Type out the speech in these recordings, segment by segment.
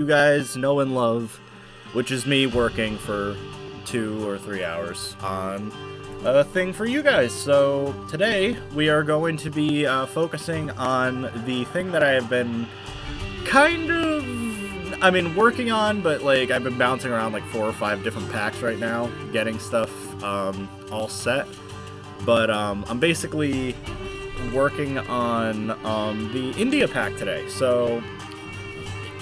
you guys know and love, which is me working for 2 or 3 hours on a thing for you guys. So today we are going to be focusing on the thing that I have been working on, but like I've been bouncing around like 4 or 5 different packs right now, getting stuff all set. But I'm basically working on the India pack today. So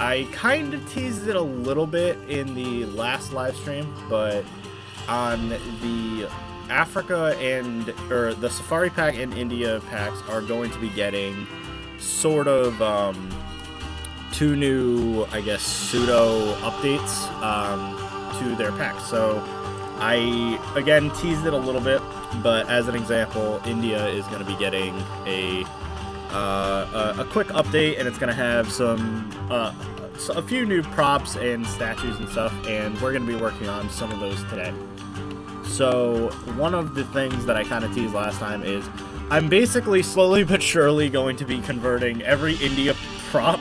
I kind of teased it a little bit in the last live stream, but on the Africa or the Safari pack and India packs are going to be getting sort of 2 new, I guess, pseudo updates to their packs. So I again teased it a little bit, but as an example, India is going to be getting a quick update, and it's going to have a few new props and statues and stuff, and we're going to be working on some of those today. So one of the things that I kind of teased last time is I'm basically slowly but surely going to be converting every India prop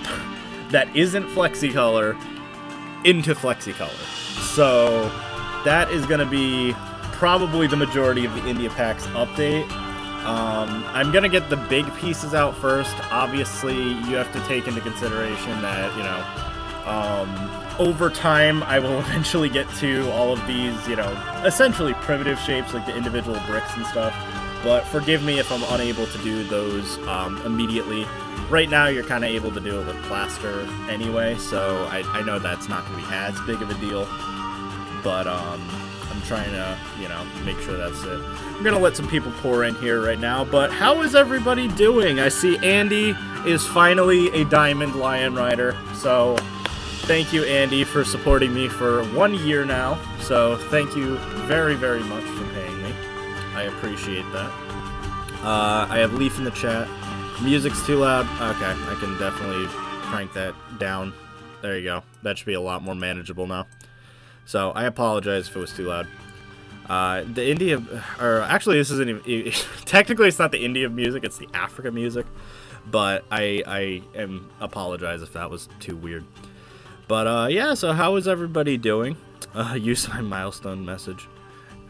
that isn't FlexiColor into FlexiColor. So that is going to be probably the majority of the India packs update. I'm going to get the big pieces out first. Obviously, you have to take into consideration that, over time, I will eventually get to all of these, essentially primitive shapes, like the individual bricks and stuff. But forgive me if I'm unable to do those immediately. Right now, you're kind of able to do it with plaster anyway, so I know that's not going to be as big of a deal. But I'm trying to, make sure that's it. I'm going to let some people pour in here right now, but how is everybody doing? I see Andy is finally a Diamond Lion Rider, so thank you, Andy, for supporting me for 1 year now. So thank you very, very much for paying me. I appreciate that. I have Leaf in the chat. Music's too loud. Okay, I can definitely crank that down. There you go. That should be a lot more manageable now. So I apologize if it was too loud. The India, or actually this isn't even, technically it's not the India music, it's the Africa music. But I apologize if that was too weird. But yeah, so how is everybody doing? Use my milestone message.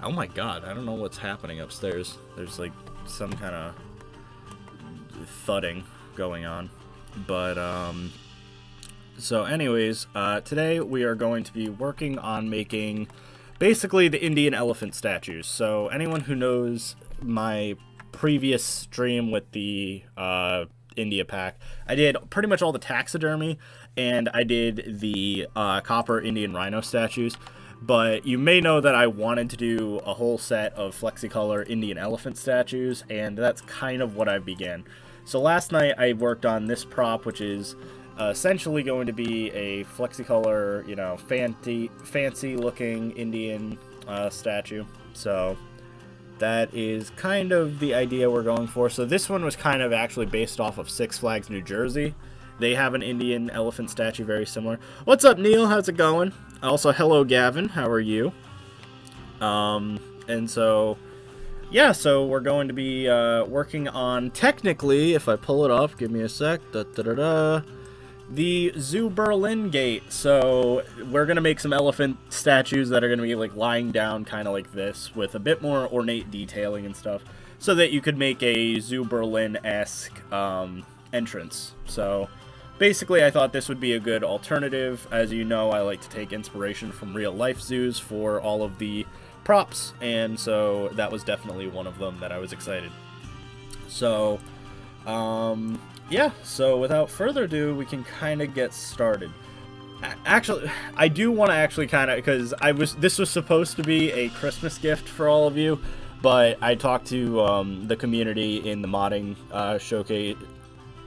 Oh my god, I don't know what's happening upstairs. There's like some kind of thudding going on. But so anyways, today we are going to be working on making basically the Indian elephant statues. So anyone who knows my previous stream with the India pack, I did pretty much all the taxidermy, and I did the copper Indian rhino statues. But you may know that I wanted to do a whole set of FlexiColor Indian elephant statues, and that's kind of what I began. So last night I worked on this prop, which is essentially going to be a FlexiColor, fancy looking Indian statue. So that is kind of the idea we're going for. So this one was kind of actually based off of Six Flags New Jersey. They have an Indian elephant statue very similar. What's up, Neil? How's it going? Also, hello, Gavin. How are you? And so, yeah, so we're going to be working on, technically, if I pull it up, give me a sec, the Zoo Berlin gate. So we're going to make some elephant statues that are going to be like lying down kind of like this with a bit more ornate detailing and stuff so that you could make a Zoo Berlin-esque entrance. So basically I thought this would be a good alternative. As you know, I like to take inspiration from real life zoos for all of the props, and so that was definitely one of them that I was excited. So yeah, so without further ado, we can kind of get started. Actually, I do want to actually kind of, because this was supposed to be a Christmas gift for all of you, but I talked to the community in the modding showcase,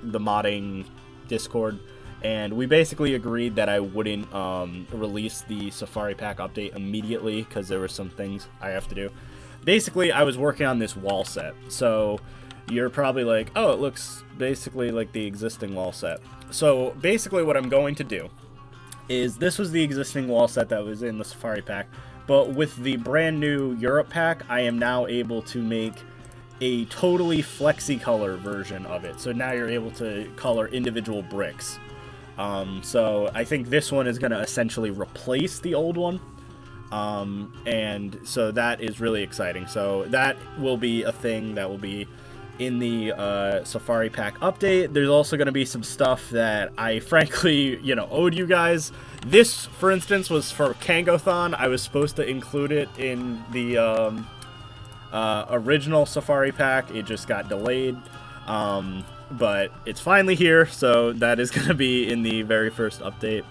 the modding Discord, and we basically agreed that I wouldn't release the Safari Pack update immediately because there were some things I have to do. Basically, I was working on this wall set, so you're probably like, oh, it looks basically like the existing wall set. So basically what I'm going to do is, this was the existing wall set that was in the Safari Pack, but with the brand new Europe pack, I am now able to make a totally FlexiColor version of it. So now you're able to color individual bricks. So I think this one is going to essentially replace the old one. And so that is really exciting. So that will be a thing that will be in the Safari Pack update. There's also going to be some stuff that I frankly, owed you guys. This, for instance, was for Kangothon. I was supposed to include it in the original Safari Pack. It just got delayed. But it's finally here, so that is going to be in the very first update.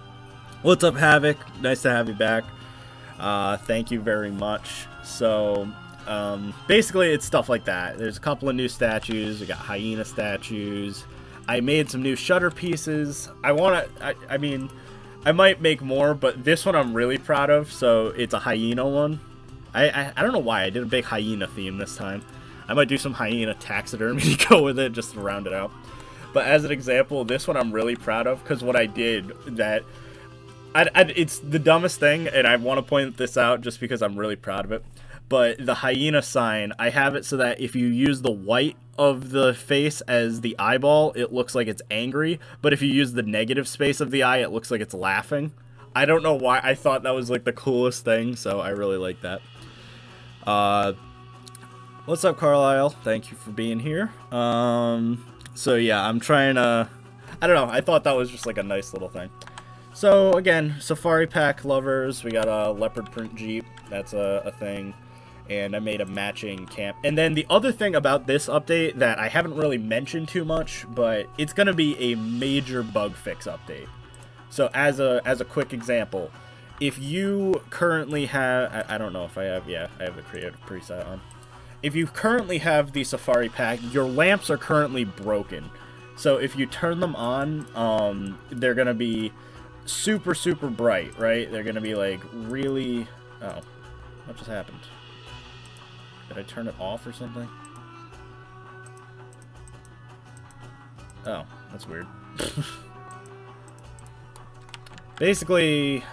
What's up, Havoc? Nice to have you back. Thank you very much. So, basically, it's stuff like that. There's a couple of new statues. We got hyena statues. I made some new shutter pieces. I might make more, but this one I'm really proud of. So, it's a hyena one. I don't know why I did a big hyena theme this time. I might do some hyena taxidermy to go with it, just to round it out. But as an example, this one I'm really proud of, because what I did, that it's the dumbest thing, and I want to point this out just because I'm really proud of it. But the hyena sign, I have it so that if you use the white of the face as the eyeball, it looks like it's angry. But if you use the negative space of the eye, it looks like it's laughing. I don't know why. I thought that was like the coolest thing, so I really like that. What's up, Carlisle? Thank you for being here. So yeah, I'm trying to, I don't know, I thought that was just like a nice little thing. So again, Safari Pack lovers, we got a leopard print Jeep, that's a thing, and I made a matching camp. And then the other thing about this update that I haven't really mentioned too much, but it's going to be a major bug fix update. So as a quick example, if you currently have, I don't know if I have, yeah, I have the creative preset on. If you currently have the Safari Pack, your lamps are currently broken. So if you turn them on, they're going to be super, super bright, right? They're going to be like really... Oh, what just happened? Did I turn it off or something? Oh, that's weird. Basically...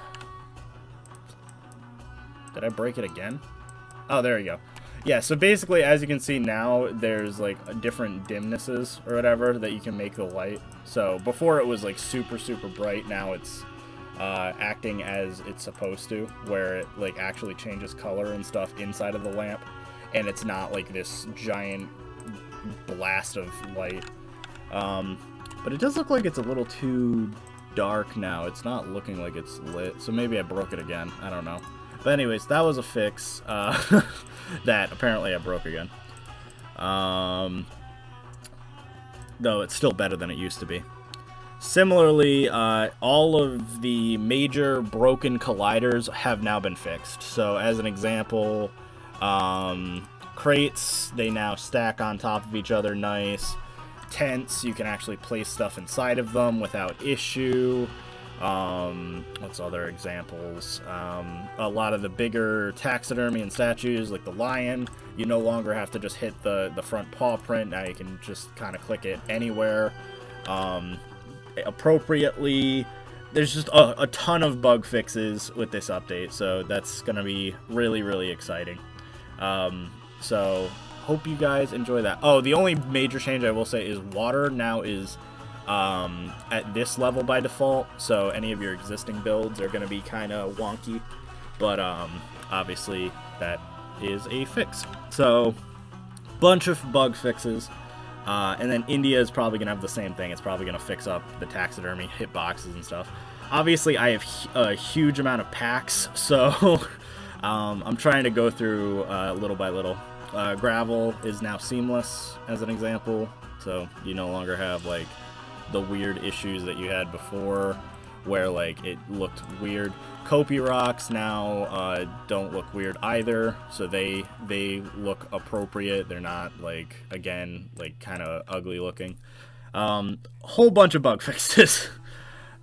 Did I break it again? Oh, there we go. Yeah, so basically, as you can see now, there's like different dimnesses or whatever that you can make the light. So before it was like super, super bright. Now it's acting as it's supposed to, where it like actually changes color and stuff inside of the lamp. And it's not like this giant blast of light. But it does look like it's a little too dark now. It's not looking like it's lit. So maybe I broke it again. I don't know. But anyways, that was a fix that apparently I broke again. Though it's still better than it used to be. Similarly, all of the major broken colliders have now been fixed. So as an example, crates, they now stack on top of each other nice. Tents, you can actually place stuff inside of them without issue. What's other examples? A lot of the bigger taxidermy and statues, like the lion, you no longer have to just hit the front paw print. Now you can just kind of click it anywhere appropriately. There's just a ton of bug fixes with this update, so that's going to be really, really exciting. So hope you guys enjoy that. Oh, the only major change I will say is water now is at this level by default, so any of your existing builds are going to be kind of wonky, but obviously that is a fix. So bunch of bug fixes, and then India is probably going to have the same thing. It's probably going to fix up the taxidermy hitboxes and stuff. Obviously I have a huge amount of packs, so I'm trying to go through little by little. Gravel is now seamless as an example, so you no longer have like the weird issues that you had before where like it looked weird. Kopi rocks now don't look weird either, so they look appropriate. They're not like, again, like kind of ugly looking. Whole bunch of bug fixes.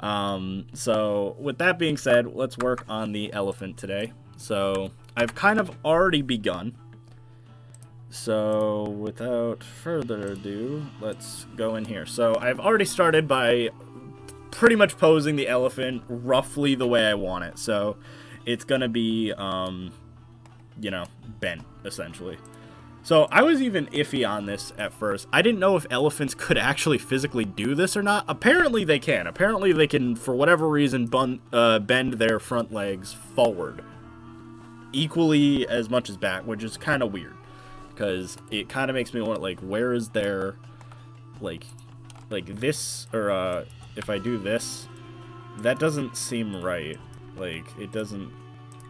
So with that being said, let's work on the elephant today. So I've kind of already begun. So without further ado, let's go in here. So I've already started by pretty much posing the elephant roughly the way I want it. So it's going to be, you know, bent, essentially. So I was even iffy on this at first. I didn't know if elephants could actually physically do this or not. Apparently they can. Apparently they can, for whatever reason, bend their front legs forward equally as much as back, which is kind of weird. Because it kind of makes me want, like, where is their, like this, or if I do this, that doesn't seem right. Like, it doesn't,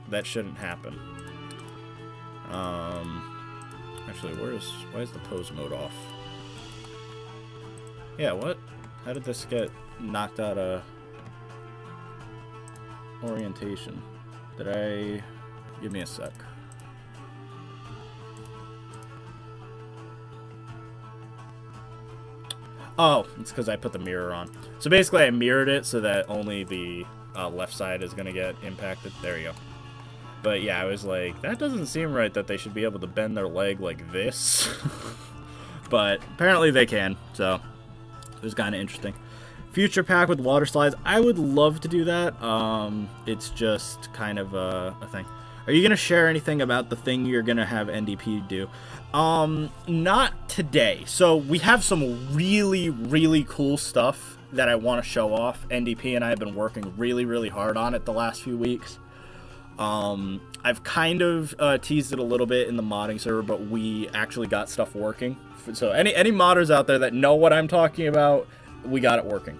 that shouldn't happen. Actually, why is the pose mode off? Yeah, what? How did this get knocked out of orientation? Give me a sec. Oh, it's because I put the mirror on. So basically I mirrored it so that only the left side is going to get impacted. There you go. But yeah, I was like, that doesn't seem right that they should be able to bend their leg like this. But apparently they can, so it was kind of interesting. Future pack with water slides. I would love to do that. It's just kind of a thing. Are you going to share anything about the thing you're going to have NDP do? Not today. So we have some really, really cool stuff that I want to show off. NDP and I have been working really, really hard on it the last few weeks. I've kind of teased it a little bit in the modding server, but we actually got stuff working. So any modders out there that know what I'm talking about, we got it working.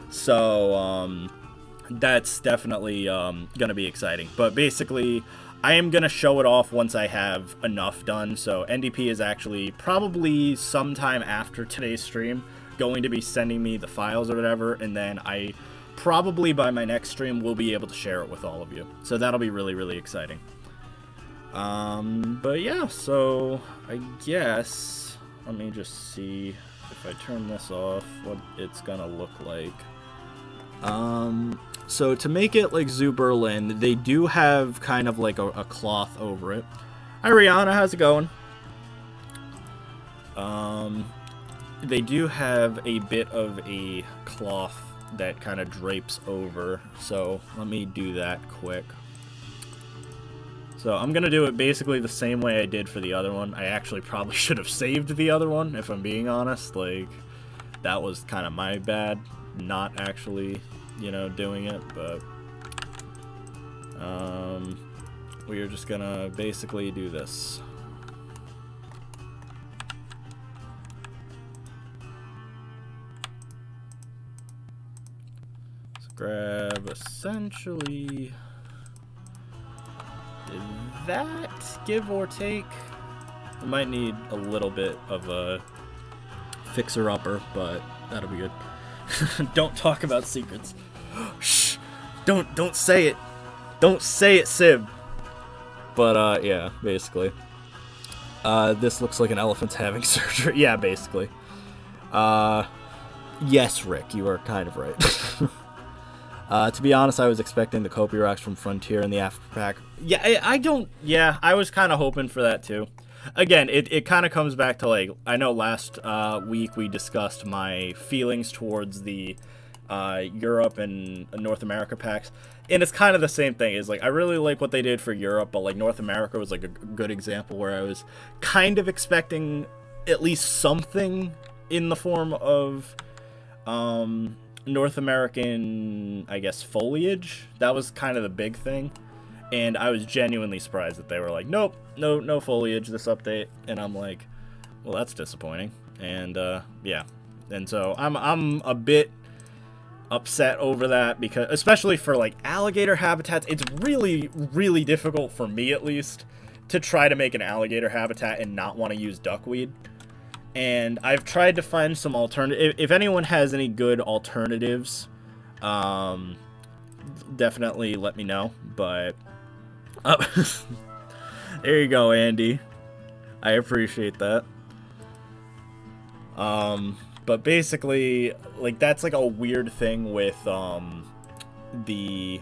So that's definitely going to be exciting. But basically, I am going to show it off once I have enough done. So NDP is actually probably sometime after today's stream going to be sending me the files or whatever, and then I probably by my next stream will be able to share it with all of you. So that'll be really, really exciting. But yeah, so I guess let me just see if I turn this off what it's gonna look like. So to make it like Zoo Berlin, they do have kind of like a cloth over it. Hi Rihanna, how's it going? They do have a bit of a cloth that kind of drapes over, so let me do that quick. So I'm gonna do it basically the same way I did for the other one. I actually probably should have saved the other one, if I'm being honest. Like, that was kind of my bad, not actually, you know, doing it, but we are just gonna basically do this. Grab essentially that, give or take. I might need a little bit of a fixer-upper, but that'll be good. Don't talk about secrets. Shh! Don't say it. Don't say it, Sib. But yeah, basically. This looks like an elephant's having surgery. Yeah, basically. Yes, Rick, you are kind of right. To be honest, I was expecting the Kopi Rocks from Frontier in the Afterpack. Yeah, I was kind of hoping for that too. Again, it kind of comes back to, like, I know last week we discussed my feelings towards the Europe and North America packs, and it's kind of the same thing. It's like, I really like what they did for Europe, but like North America was like a good example where I was kind of expecting at least something in the form of North American, I guess, foliage. That was kind of the big thing, and I was genuinely surprised that they were like, nope, no foliage this update, and I'm like, well, that's disappointing. And yeah, and so I'm a bit upset over that, because especially for like alligator habitats, it's really, really difficult for me at least to try to make an alligator habitat and not want to use duckweed. And I've tried to find some alternative. If anyone has any good alternatives, definitely let me know. But there you go, Andy. I appreciate that. But basically, like, that's like a weird thing with the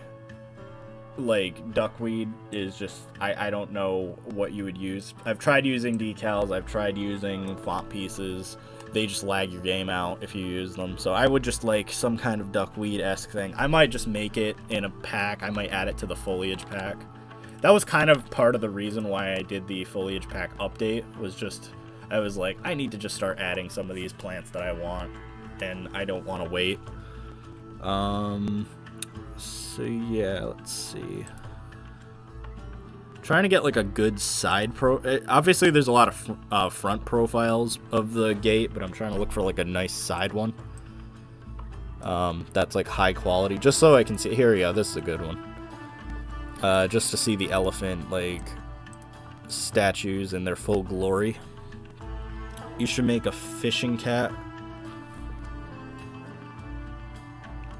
like duckweed is just, I don't know what you would use. I've tried using decals, I've tried using font pieces. They just lag your game out if you use them. So I would just like some kind of duckweed-esque thing. I might just make it in a pack. I might add it to the foliage pack. that was kind of part of the reason why I did the foliage pack update, was just, I was like, I need to just start adding some of these plants that I want, and I don't want to wait. So yeah, let's see. Trying to get like a good side obviously there's a lot of front profiles of the gate, but I'm trying to look for like a nice side one. That's like high quality, just so I can see. Here we go, this is a good one. Just to see the elephant like statues in their full glory. You should make a fishing cat.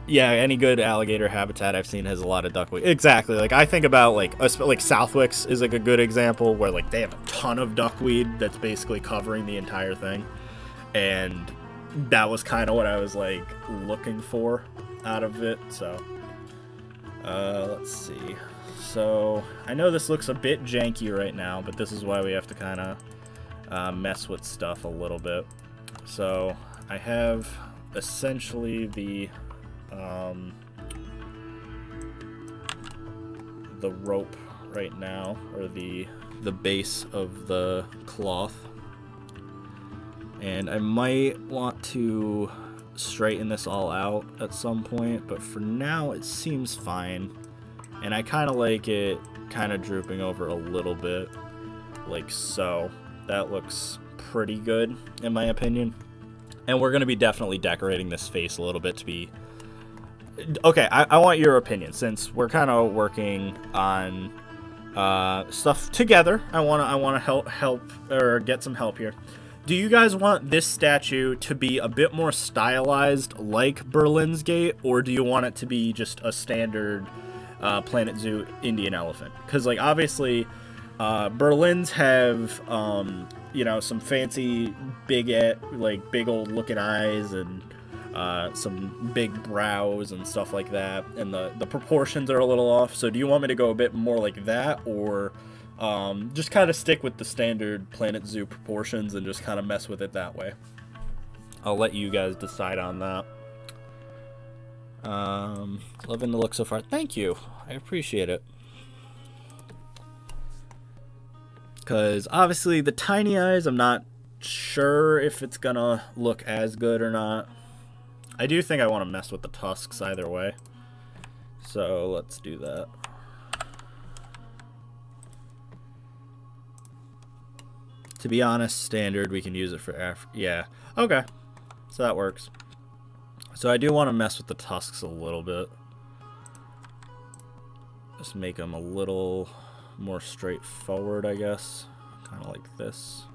Yeah, any good alligator habitat I've seen has a lot of duckweed. Exactly. Like, I think about, like Southwicks is, like, a good example where, like, they have a ton of duckweed that's basically covering the entire thing. And that was kind of what I was, like, looking for out of it. So, let's see. So, I know this looks a bit janky right now, but this is why we have to kind of mess with stuff a little bit. So, I have essentially the rope right now, or the base of the cloth, and I might want to straighten this all out at some point, but for now it seems fine, and I kind of like it kind of drooping over a little bit, like so. That looks pretty good in my opinion, and we're going to be definitely decorating this face a little bit to be okay. I want your opinion, since we're kind of working on stuff together. I want to help or get some help here. Do you guys want this statue to be a bit more stylized like Berlin's Gate, or do you want it to be just a standard Planet Zoo Indian elephant? Because, like, obviously Berlin's have you know, some fancy big old looking eyes and some big brows and stuff like that, and the proportions are a little off. So do you want me to go a bit more like that, or just kind of stick with the standard Planet Zoo proportions and just kind of mess with it that way? I'll let you guys decide on that. Loving the look so far. Thank you. I appreciate it. Because obviously the tiny eyes, I'm not sure if it's gonna look as good or not. I do think I want to mess with the tusks either way. So let's do that. To be honest, standard, we can use it for yeah. Okay. So that works. So I do want to mess with the tusks a little bit. Just make them a little more straightforward, I guess. Kind of like this.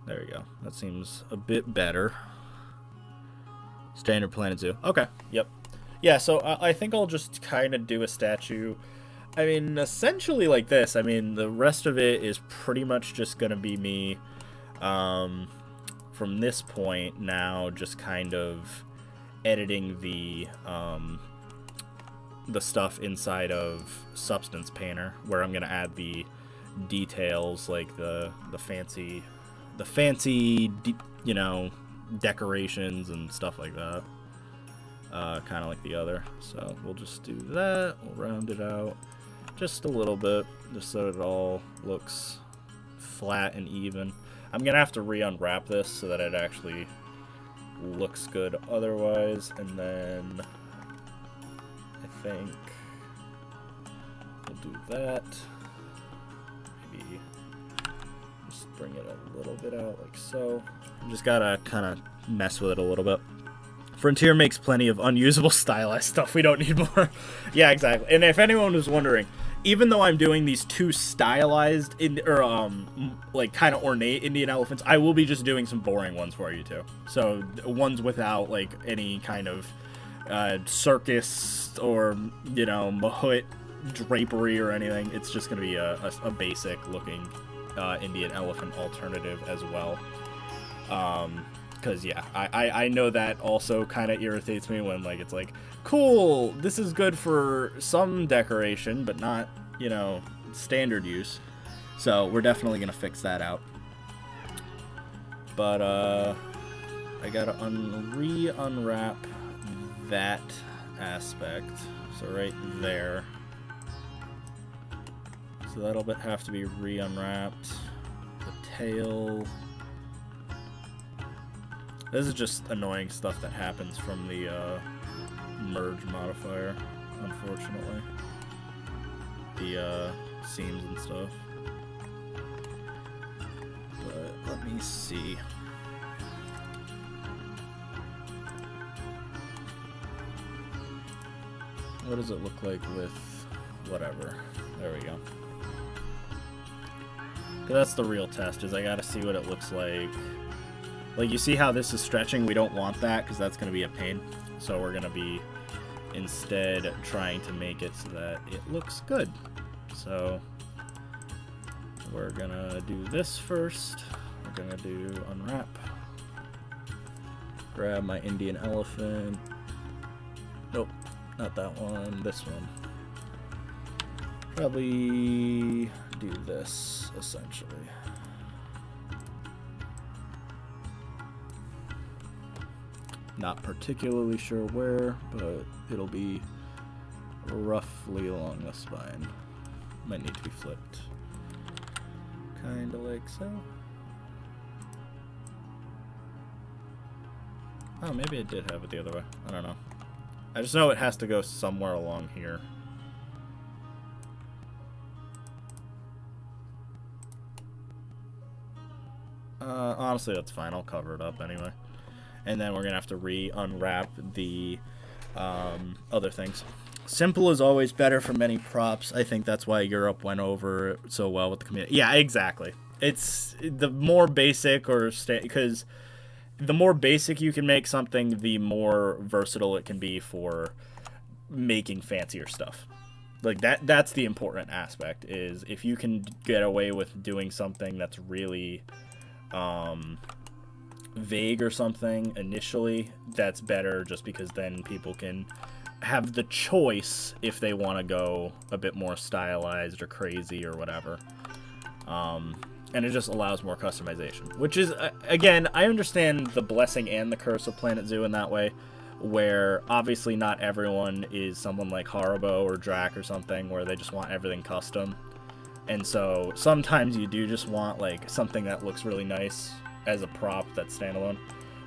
There we go. That seems a bit better. Standard Planet Zoo. Okay. Yep. Yeah, so I think I'll just kind of do a statue. I mean, essentially like this. I mean, the rest of it is pretty much just going to be me, from this point now, just kind of editing the stuff inside of Substance Painter, where I'm going to add the details, like the fancy, you know, decorations and stuff like that. Kind of like the other. So we'll just do that. We'll round it out just a little bit, just so it all looks flat and even. I'm going to have to re-unwrap this so that it actually looks good otherwise. And then I think we'll do that. Maybe just bring it a little bit out like so. Just gotta kind of mess with it a little bit. Frontier makes plenty of unusable stylized stuff. We don't need more. Yeah, exactly. And if anyone was wondering, even though I'm doing these two stylized like kind of ornate Indian elephants, I will be just doing some boring ones for you too. So ones without like any kind of circus or, you know, Mahout drapery or anything. It's just gonna be a basic looking Indian elephant alternative as well. Because yeah, I know that also kind of irritates me when, like, it's like, cool, this is good for some decoration, but not, you know, standard use. So we're definitely gonna fix that out. But I gotta re-unwrap that aspect. So right there. So that'll have to be re-unwrapped. The tail. This is just annoying stuff that happens from the merge modifier, unfortunately. The seams and stuff. But let me see. What does it look like with whatever? There we go. That's the real test, is I gotta see what it looks like. Like, you see how this is stretching? We don't want that, because that's going to be a pain. So we're going to be, instead, trying to make it so that it looks good. So, we're going to do this first. We're going to do unwrap. Grab my Indian elephant. Nope, not that one. This one. Probably do this, essentially. Not particularly sure where, but it'll be roughly along the spine. Might need to be flipped. Kinda like so. Oh, maybe I did have it the other way. I don't know. I just know it has to go somewhere along here. Honestly, that's fine. I'll cover it up anyway. And then we're going to have to re-unwrap the other things. Simple is always better for many props. I think that's why Europe went over so well with the community. Yeah, exactly. It's the more basic, or because the more basic you can make something, the more versatile it can be for making fancier stuff. Like, that's the important aspect, is if you can get away with doing something that's really vague or something initially, that's better, just because then people can have the choice if they want to go a bit more stylized or crazy or whatever. And it just allows more customization, which is, again, I understand the blessing and the curse of Planet Zoo in that way, where obviously not everyone is someone like Haribo or Drac or something where they just want everything custom. And so sometimes you do just want like something that looks really nice as a prop that's standalone.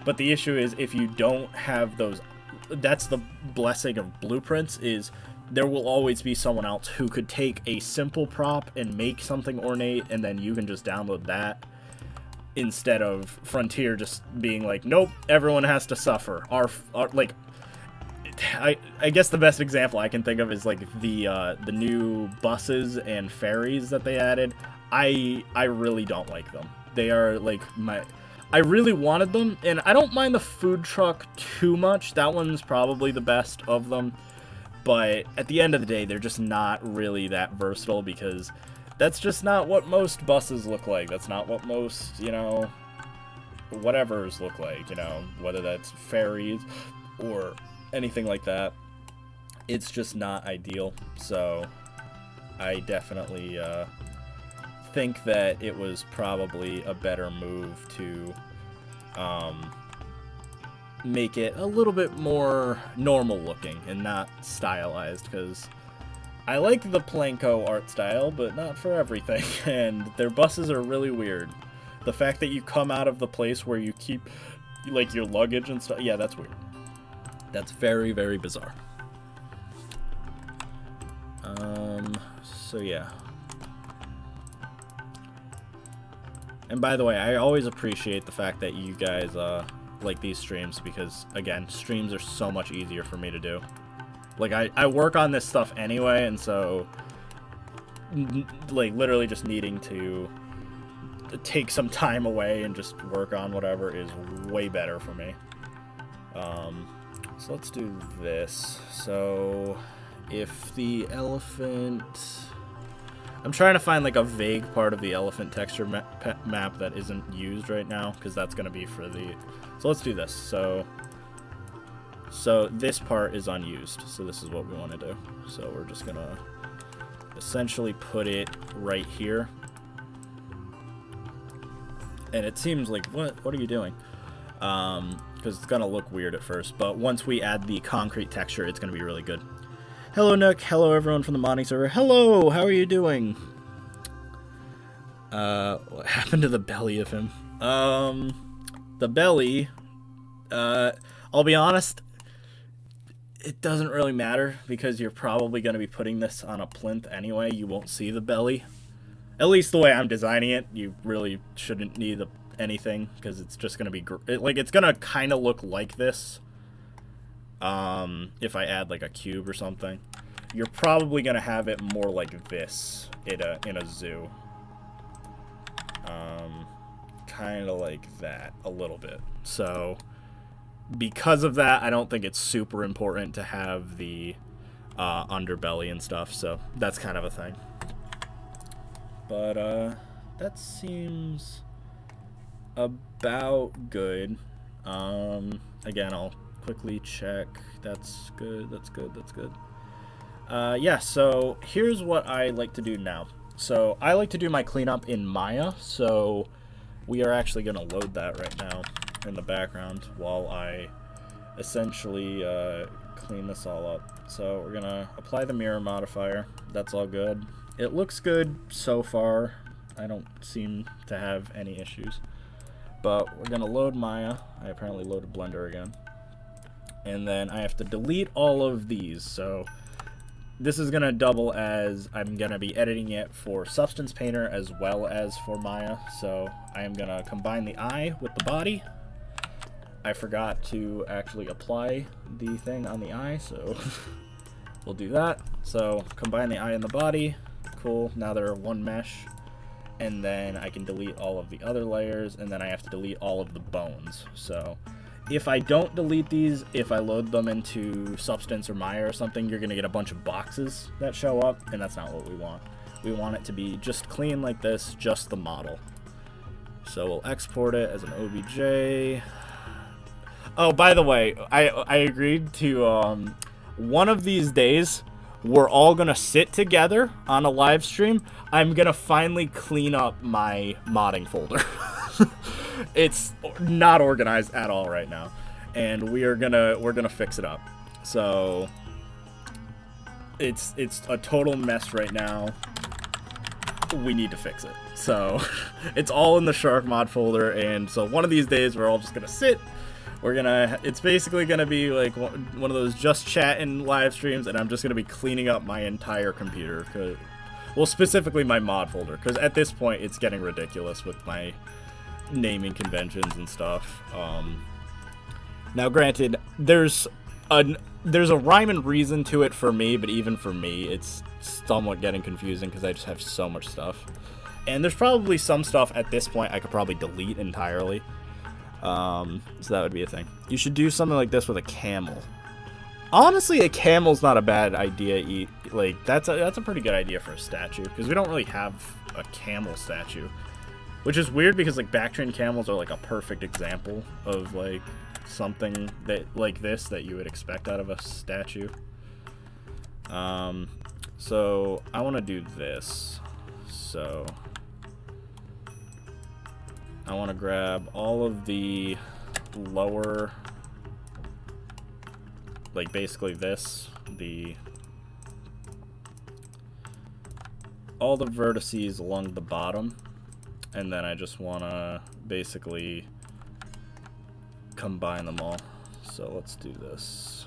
But the issue is, if you don't have those, that's the blessing of blueprints, is there will always be someone else who could take a simple prop and make something ornate, and then you can just download that, instead of Frontier just being like, nope, everyone has to suffer. Our like, I guess the best example I can think of is like the new buses and ferries that they added. I really don't like them. They are like I really wanted them, and I don't mind the food truck too much. That one's probably the best of them. But at the end of the day, they're just not really that versatile, because that's just not what most buses look like. That's not what most, you know, whatevers look like, you know, whether that's ferries or anything like that. It's just not ideal. So I definitely think that it was probably a better move to make it a little bit more normal looking and not stylized, because I like the Planko art style, but not for everything, and their buses are really weird. The fact that you come out of the place where you keep like your luggage and stuff, yeah, that's weird. That's very, very bizarre. So yeah. And by the way, I always appreciate the fact that you guys like these streams, because again, streams are so much easier for me to do. Like, I work on this stuff anyway, and so like literally just needing to take some time away and just work on whatever is way better for me. So let's do this. So if the elephant, I'm trying to find like a vague part of the elephant texture map that isn't used right now, because that's going to be for the, so let's do this. So this part is unused, so this is what we want to do. So we're just going to essentially put it right here. And it seems like, what are you doing? Because it's going to look weird at first, but once we add the concrete texture, it's going to be really good. Hello, Nook. Hello, everyone from the modding server. Hello, how are you doing? What happened to the belly of him? The belly, I'll be honest, it doesn't really matter because you're probably going to be putting this on a plinth anyway. You won't see the belly. At least the way I'm designing it, you really shouldn't need anything because it's just going to be, it's going to kind of look like this. If I add like a cube or something, you're probably going to have it more like this in a zoo. Kind of like that a little bit. So because of that, I don't think it's super important to have the underbelly and stuff. So that's kind of a thing. But that seems about good. Again, I'll quickly check. That's good. That's good. That's good. Yeah, so here's what I like to do now. So I like to do my cleanup in Maya, so we are actually going to load that right now in the background while I essentially clean this all up. So we're going to apply the mirror modifier. That's all good. It looks good so far. I don't seem to have any issues. But we're going to load Maya. I apparently loaded Blender again. And then I have to delete all of these, so this is going to double as I'm going to be editing it for Substance Painter as well as for Maya. So I am going to combine the eye with the body. I forgot to actually apply the thing on the eye, so we'll do that. So combine the eye and the body. Cool. Now they're one mesh. And then I can delete all of the other layers, and then I have to delete all of the bones. So if I don't delete these, if I load them into Substance or Maya or something, you're going to get a bunch of boxes that show up, and that's not what we want. We want it to be just clean like this, just the model. So we'll export it as an OBJ. Oh, by the way, I agreed to one of these days, we're all going to sit together on a live stream. I'm going to finally clean up my modding folder. It's not organized at all right now, and we're gonna fix it up. So it's a total mess right now. We need to fix it. So it's all in the Shark mod folder, and so one of these days we're all just gonna sit. It's basically gonna be like one of those just chatting live streams, and I'm just gonna be cleaning up my entire computer. Well, specifically my mod folder, because at this point it's getting ridiculous with my naming conventions and stuff. Now granted, there's a rhyme and reason to it for me, but even for me it's somewhat getting confusing because I just have so much stuff, and there's probably some stuff at this point I could probably delete entirely. So that would be a thing. You should do something like this with a camel. Honestly, a camel's not a bad idea. Like that's a pretty good idea for a statue, because we don't really have a camel statue. Which is weird because like backtrain camels are like a perfect example of like something that like this that you would expect out of a statue. So I want to do this. So I want to grab all of the lower, like basically this, all the vertices along the bottom. And then I just want to basically combine them all. So let's do this.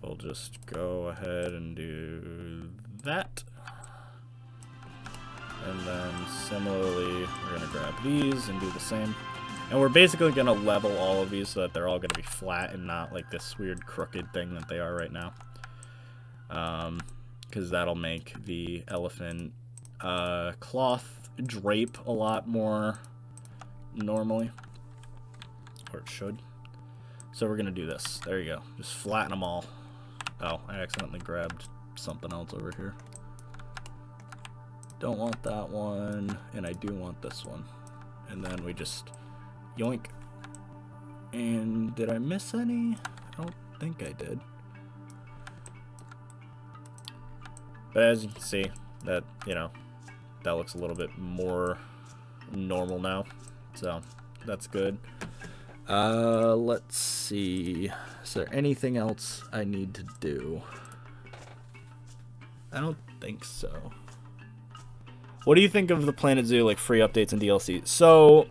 We'll just go ahead and do that. And then similarly, we're going to grab these and do the same. And we're basically going to level all of these so that they're all going to be flat and not like this weird crooked thing that they are right now. Because that'll make the elephant cloth drape a lot more normally, or it should. So we're gonna do this. There you go. Just flatten them all. Oh, I accidentally grabbed something else over here. Don't want that one, and I do want this one. And then we just yoink. And did I miss any? I don't think I did. But as you can see, that, you know, that looks a little bit more normal now. So that's good. Let's see. Is there anything else I need to do? I don't think so. What do you think of the Planet Zoo, like, free updates and DLC? So,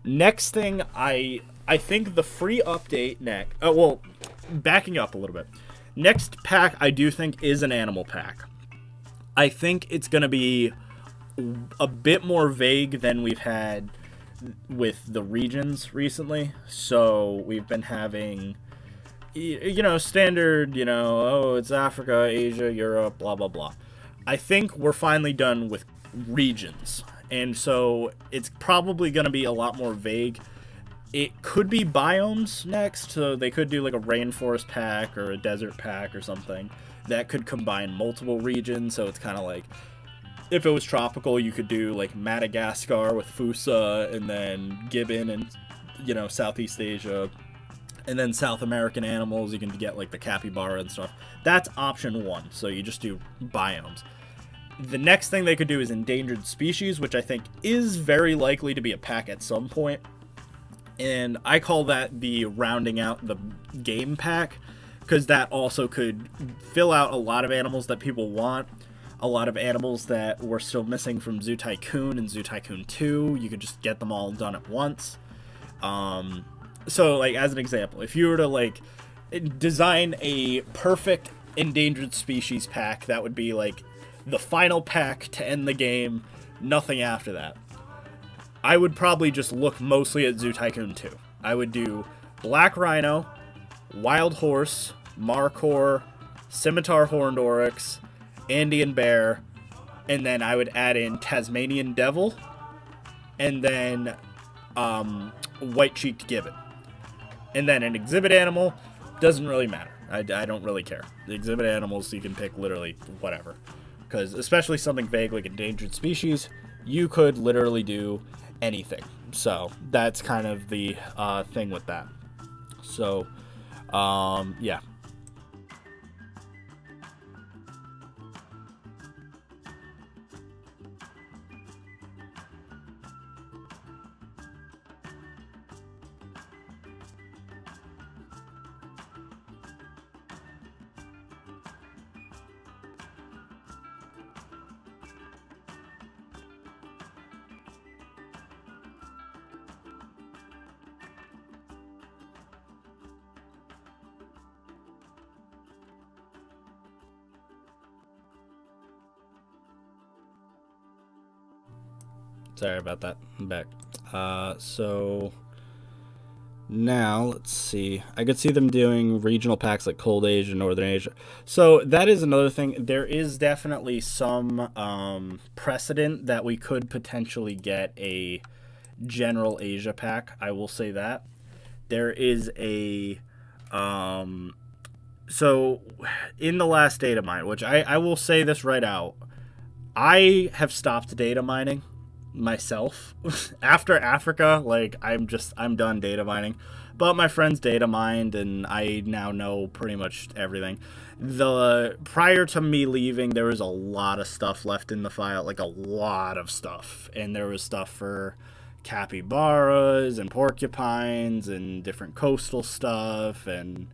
next thing, I think the free update next... Oh, well, backing up a little bit. Next pack, I do think, is an animal pack. I think it's going to be a bit more vague than we've had with the regions recently. So, we've been having... standard, oh, it's Africa, Asia, Europe, blah, blah, blah. I think we're finally done with regions. And so it's probably going to be a lot more vague. It could be biomes next. So they could do like a rainforest pack or a desert pack or something that could combine multiple regions. So it's kind of like, if it was tropical, you could do like Madagascar with Fusa and then Gibbon and, Southeast Asia. And then South American animals, you can get like the capybara and stuff. That's option 1. So you just do biomes. The next thing they could do is endangered species, which I think is very likely to be a pack at some point. And I call that the rounding out the game pack, because that also could fill out a lot of animals that people want. A lot of animals that were still missing from Zoo Tycoon and Zoo Tycoon 2. You could just get them all done at once. So, like, as an example, if you were to, like, design a perfect endangered species pack, that would be, like, the final pack to end the game, nothing after that. I would probably just look mostly at Zoo Tycoon 2. I would do Black Rhino, Wild Horse, Markhor, Scimitar Horned Oryx, Andean Bear, and then I would add in Tasmanian Devil, and then White-Cheeked Gibbon. And then an exhibit animal, doesn't really matter. I don't really care. The exhibit animals, you can pick literally whatever. Because especially something vague like endangered species, you could literally do anything. So that's kind of the thing with that. So, yeah. Sorry about that. I'm back. So now let's see. I could see them doing regional packs like Cold Asia, Northern Asia. So that is another thing. There is definitely some precedent that we could potentially get a general Asia pack. I will say that. There is a so in the last data mine, which I will say this right out, I have stopped data mining myself after Africa. Like, I'm done data mining, but my friends data mined and I now know pretty much everything. Prior to me leaving, there was a lot of stuff left in the file, like a lot of stuff, and there was stuff for capybaras and porcupines and different coastal stuff and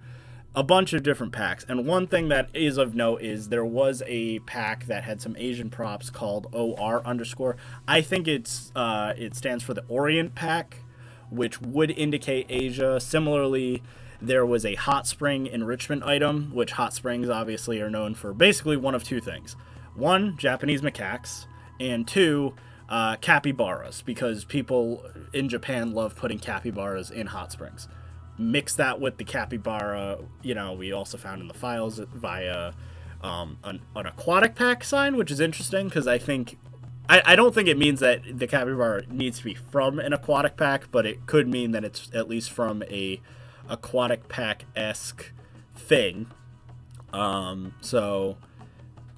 a bunch of different packs. And one thing that is of note is there was a pack that had some Asian props called OR _. I think it stands for the Orient pack, which would indicate Asia. Similarly, there was a Hot Spring Enrichment item, which hot springs obviously are known for basically one of two things. One, Japanese macaques, and two, capybaras, because people in Japan love putting capybaras in hot springs. Mix that with the capybara, we also found in the files via an aquatic pack sign, which is interesting because I don't think it means that the capybara needs to be from an aquatic pack, but it could mean that it's at least from a aquatic pack-esque thing. So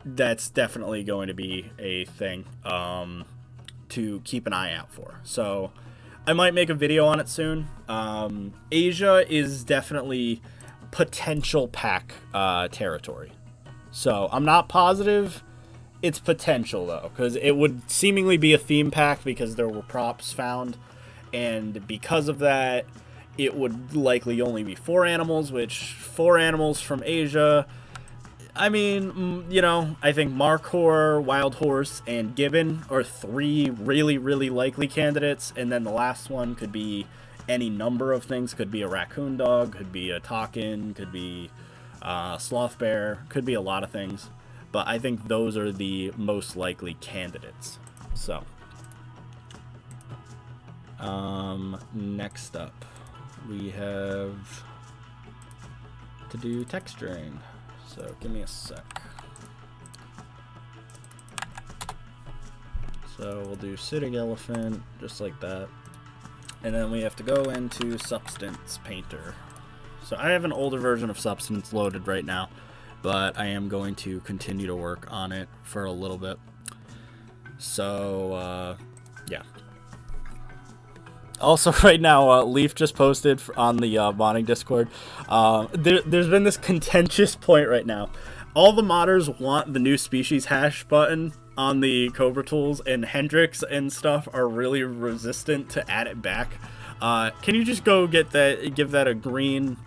that's definitely going to be a thing to keep an eye out for. So I might make a video on it soon. Asia is definitely potential pack territory. So I'm not positive. It's potential, though, because it would seemingly be a theme pack because there were props found. And because of that, it would likely only be 4 animals, which 4 animals from Asia, I mean, you know, I think Markhor, Wild Horse, and Gibbon are 3 really, really likely candidates, and then the last one could be any number of things. Could be a raccoon dog, could be a takin, could be sloth bear, could be a lot of things. But I think those are the most likely candidates. So, next up, we have to do texturing. So give me a sec. So we'll do sitting elephant, just like that. And then we have to go into Substance Painter. So I have an older version of Substance loaded right now, but I am going to continue to work on it for a little bit. So, yeah. Also, right now, Leaf just posted on the modding Discord. There's been this contentious point right now. All the modders want the new species hash button on the Cobra tools, and Hendrix and stuff are really resistant to add it back. Can you just go get that? Give that a green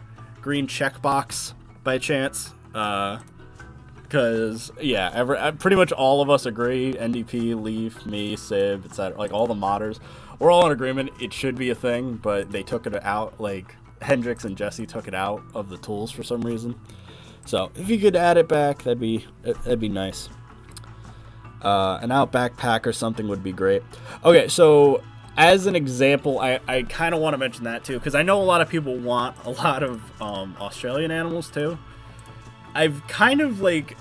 checkbox by chance? Because yeah, pretty much all of us agree. NDP, Leaf, me, Sib, etc. Like all the modders. We're all in agreement it should be a thing, but they took it out, like Hendrix and Jesse took it out of the tools for some reason. So if you could add it back, that'd be nice. An Outback pack or something would be great. Okay, so as an example, I kind of want to mention that too, because I know a lot of people want a lot of Australian animals too. I've kind of like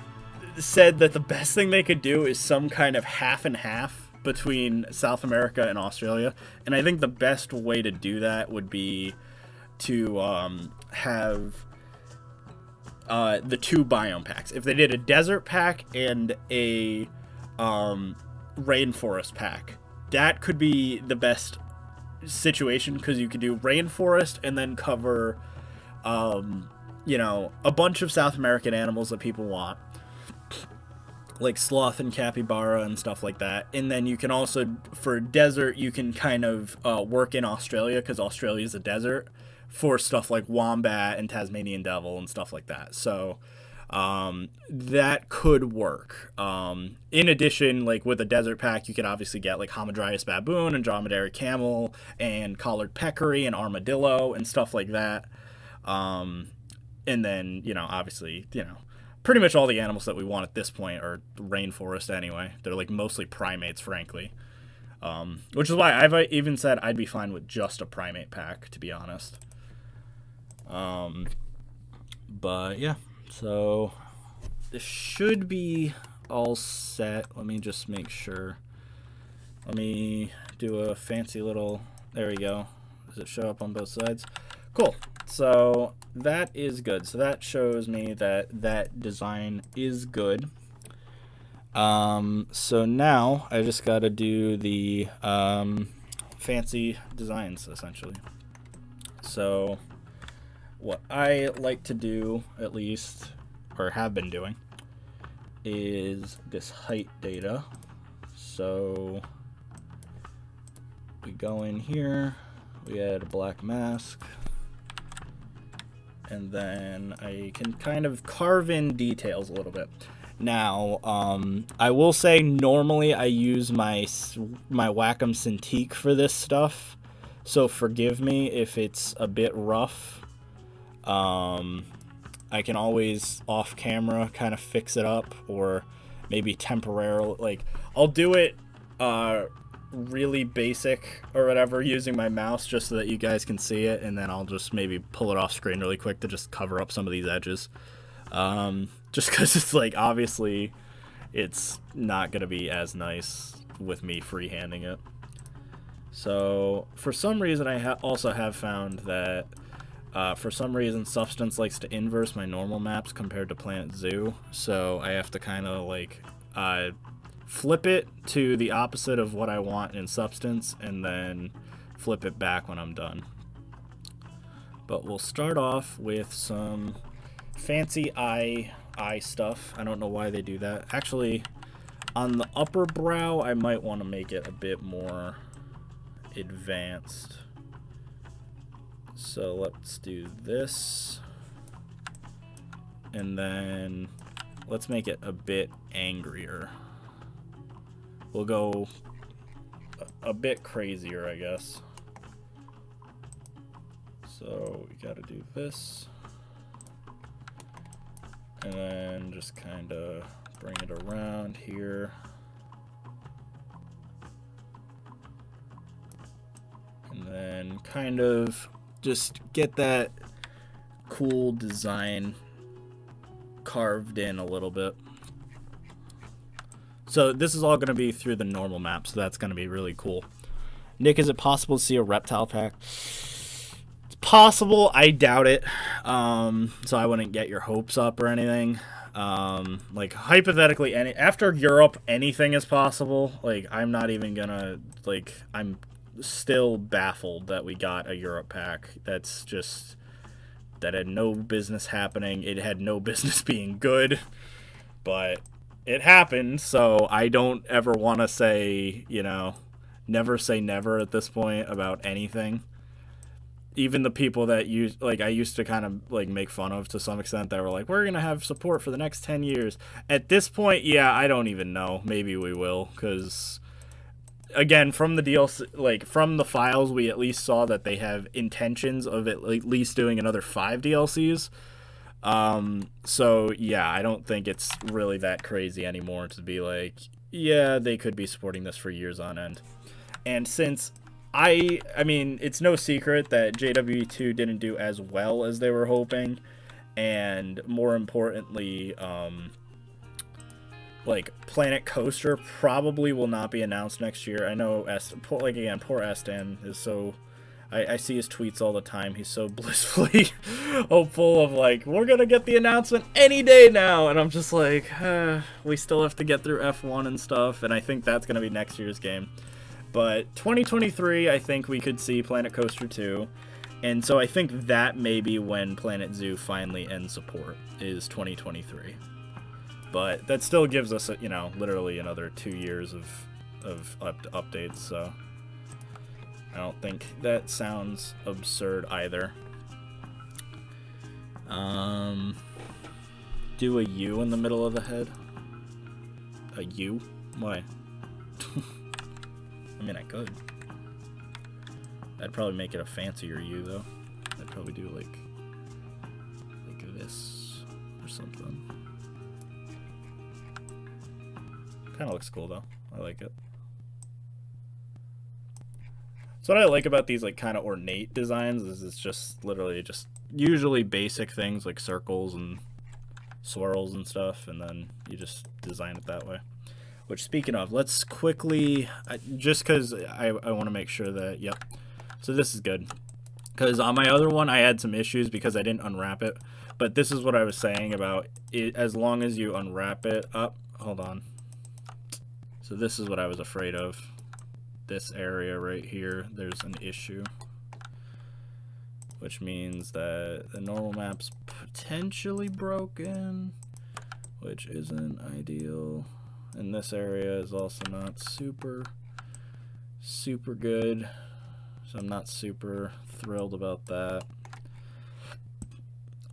said that the best thing they could do is some kind of half and half between South America and Australia, and I think the best way to do that would be to have the 2 biome packs. If they did a desert pack and a rainforest pack, that could be the best situation, because you could do rainforest and then cover you know, a bunch of South American animals that people want, like sloth and capybara and stuff like that. And then you can also, for desert, you can kind of work in Australia, because Australia is a desert, for stuff like wombat and Tasmanian devil and stuff like that. So that could work. In addition, like with a desert pack, you could obviously get like Hamadryas baboon and dromedary camel and collared peccary and armadillo and stuff like that. And then, you know, obviously, you know, pretty much all the animals that we want at this point are rainforest anyway. They're like mostly primates, frankly. Which is why I've even said I'd be fine with just a primate pack, to be honest. But yeah, so this should be all set. Let me just make sure. Let me do a fancy little, there we go. Does it show up on both sides? Cool. So that is good. So that shows me that that design is good. So now I just got to do the fancy designs, essentially. So what I like to do, at least, or have been doing, is this height data. So we go in here, we add a black mask, and then I can kind of carve in details a little bit. Now, I will say normally I use my Wacom Cintiq for this stuff, so forgive me if it's a bit rough. I can always off camera kind of fix it up, or maybe temporarily, like I'll do it really basic or whatever using my mouse just so that you guys can see it, and then I'll just maybe pull it off screen really quick to just cover up some of these edges. Just because it's like, obviously it's not going to be as nice with me freehanding it. So for some reason I also have found that for some reason Substance likes to inverse my normal maps compared to Planet Zoo, so I have to kind of like flip it to the opposite of what I want in Substance and then flip it back when I'm done. But we'll start off with some fancy eye stuff. I don't know why they do that. Actually, on the upper brow, I might want to make it a bit more advanced. So let's do this. And then let's make it a bit angrier. We'll go a bit crazier, I guess. So we gotta do this. And then just kind of bring it around here. And then kind of just get that cool design carved in a little bit. So this is all going to be through the normal map, so that's going to be really cool. Nick, is it possible to see a reptile pack? It's possible. I doubt it. So I wouldn't get your hopes up or anything. Like, hypothetically, after Europe, anything is possible. Like, I'm not even going to, like, I'm still baffled that we got a Europe pack. That's just, that had no business happening. It had no business being good. But it happened, so I don't ever want to say, you know, never say never at this point about anything. Even the people that I used to kind of like make fun of to some extent, that were like, we're gonna have support for the next 10 years. At this point, yeah, I don't even know. Maybe we will, because again, from the DLC, like from the files, we at least saw that they have intentions of at least doing another 5 DLCs. So yeah, I don't think it's really that crazy anymore to be like, yeah, they could be supporting this for years on end. And since I mean, it's no secret that JW2 didn't do as well as they were hoping, and more importantly, like Planet Coaster probably will not be announced next year. I know, poor Estan is so, I see his tweets all the time. He's so blissfully hopeful of like, we're gonna get the announcement any day now, and I'm just like, we still have to get through F1 and stuff, and I think that's gonna be next year's game. But 2023, I think we could see Planet Coaster 2, and so I think that may be when Planet Zoo finally ends support, is 2023. But that still gives us, you know, literally another 2 years of updates, so I don't think that sounds absurd either. Do a U in the middle of the head? A U? Why? I mean, I could. I'd probably make it a fancier U, though. I'd probably do like this or something. Kind of looks cool, though. I like it. So what I like about these like kind of ornate designs is it's just literally just usually basic things like circles and swirls and stuff, and then you just design it that way. Which, speaking of, let's quickly, just because I want to make sure that, yep. So this is good. Because on my other one, I had some issues because I didn't unwrap it. But this is what I was saying about it, as long as you unwrap it up. Hold on. So this is what I was afraid of. This area right here, there's an issue. Which means that the normal map's potentially broken, which isn't ideal. And this area is also not super good, so I'm not super thrilled about that.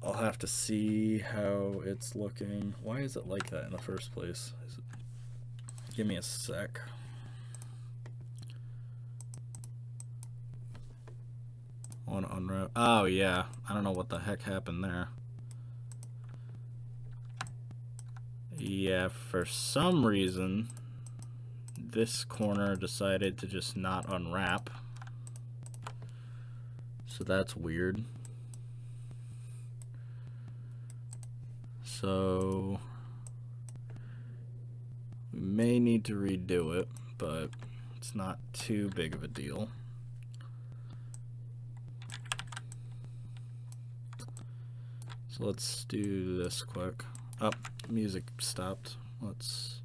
I'll have to see how it's looking. Why is it like that in the first place? Give me a sec. I want to unwrap. Oh yeah, I don't know what the heck happened there. Yeah, for some reason, this corner decided to just not unwrap. So that's weird. So we may need to redo it, but it's not too big of a deal. So let's do this quick. Oh, music stopped. Let's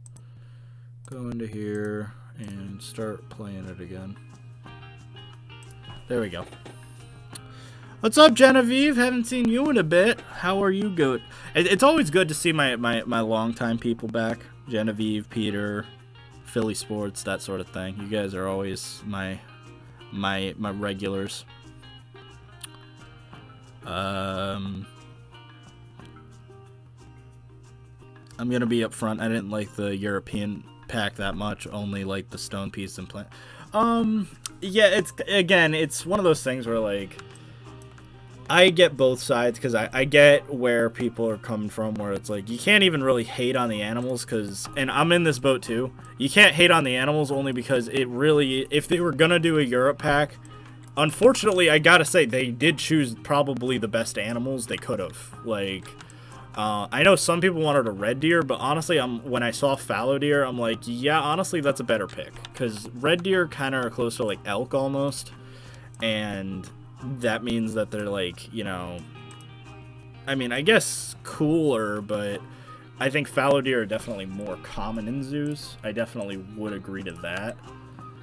go into here and start playing it again. There we go. What's up, Genevieve? Haven't seen you in a bit. How are you good? It's always good to see my longtime people back. Genevieve, Peter, Philly Sports, that sort of thing. You guys are always my regulars. I'm gonna be upfront. I didn't like the European pack that much. Only like the stone piece and plant. Yeah, it's one of those things where like I get both sides because I get where people are coming from, where it's like you can't even really hate on the animals because, and I'm in this boat too. You can't hate on the animals only because it really, if they were gonna do a Europe pack, unfortunately, I gotta say they did choose probably the best animals they could have. Like, I know some people wanted a red deer, but honestly, when I saw fallow deer, I'm like, yeah, honestly, that's a better pick because red deer kind of are close to like elk almost, and that means that they're like, you know, I mean, I guess cooler, but I think fallow deer are definitely more common in zoos. I definitely would agree to that.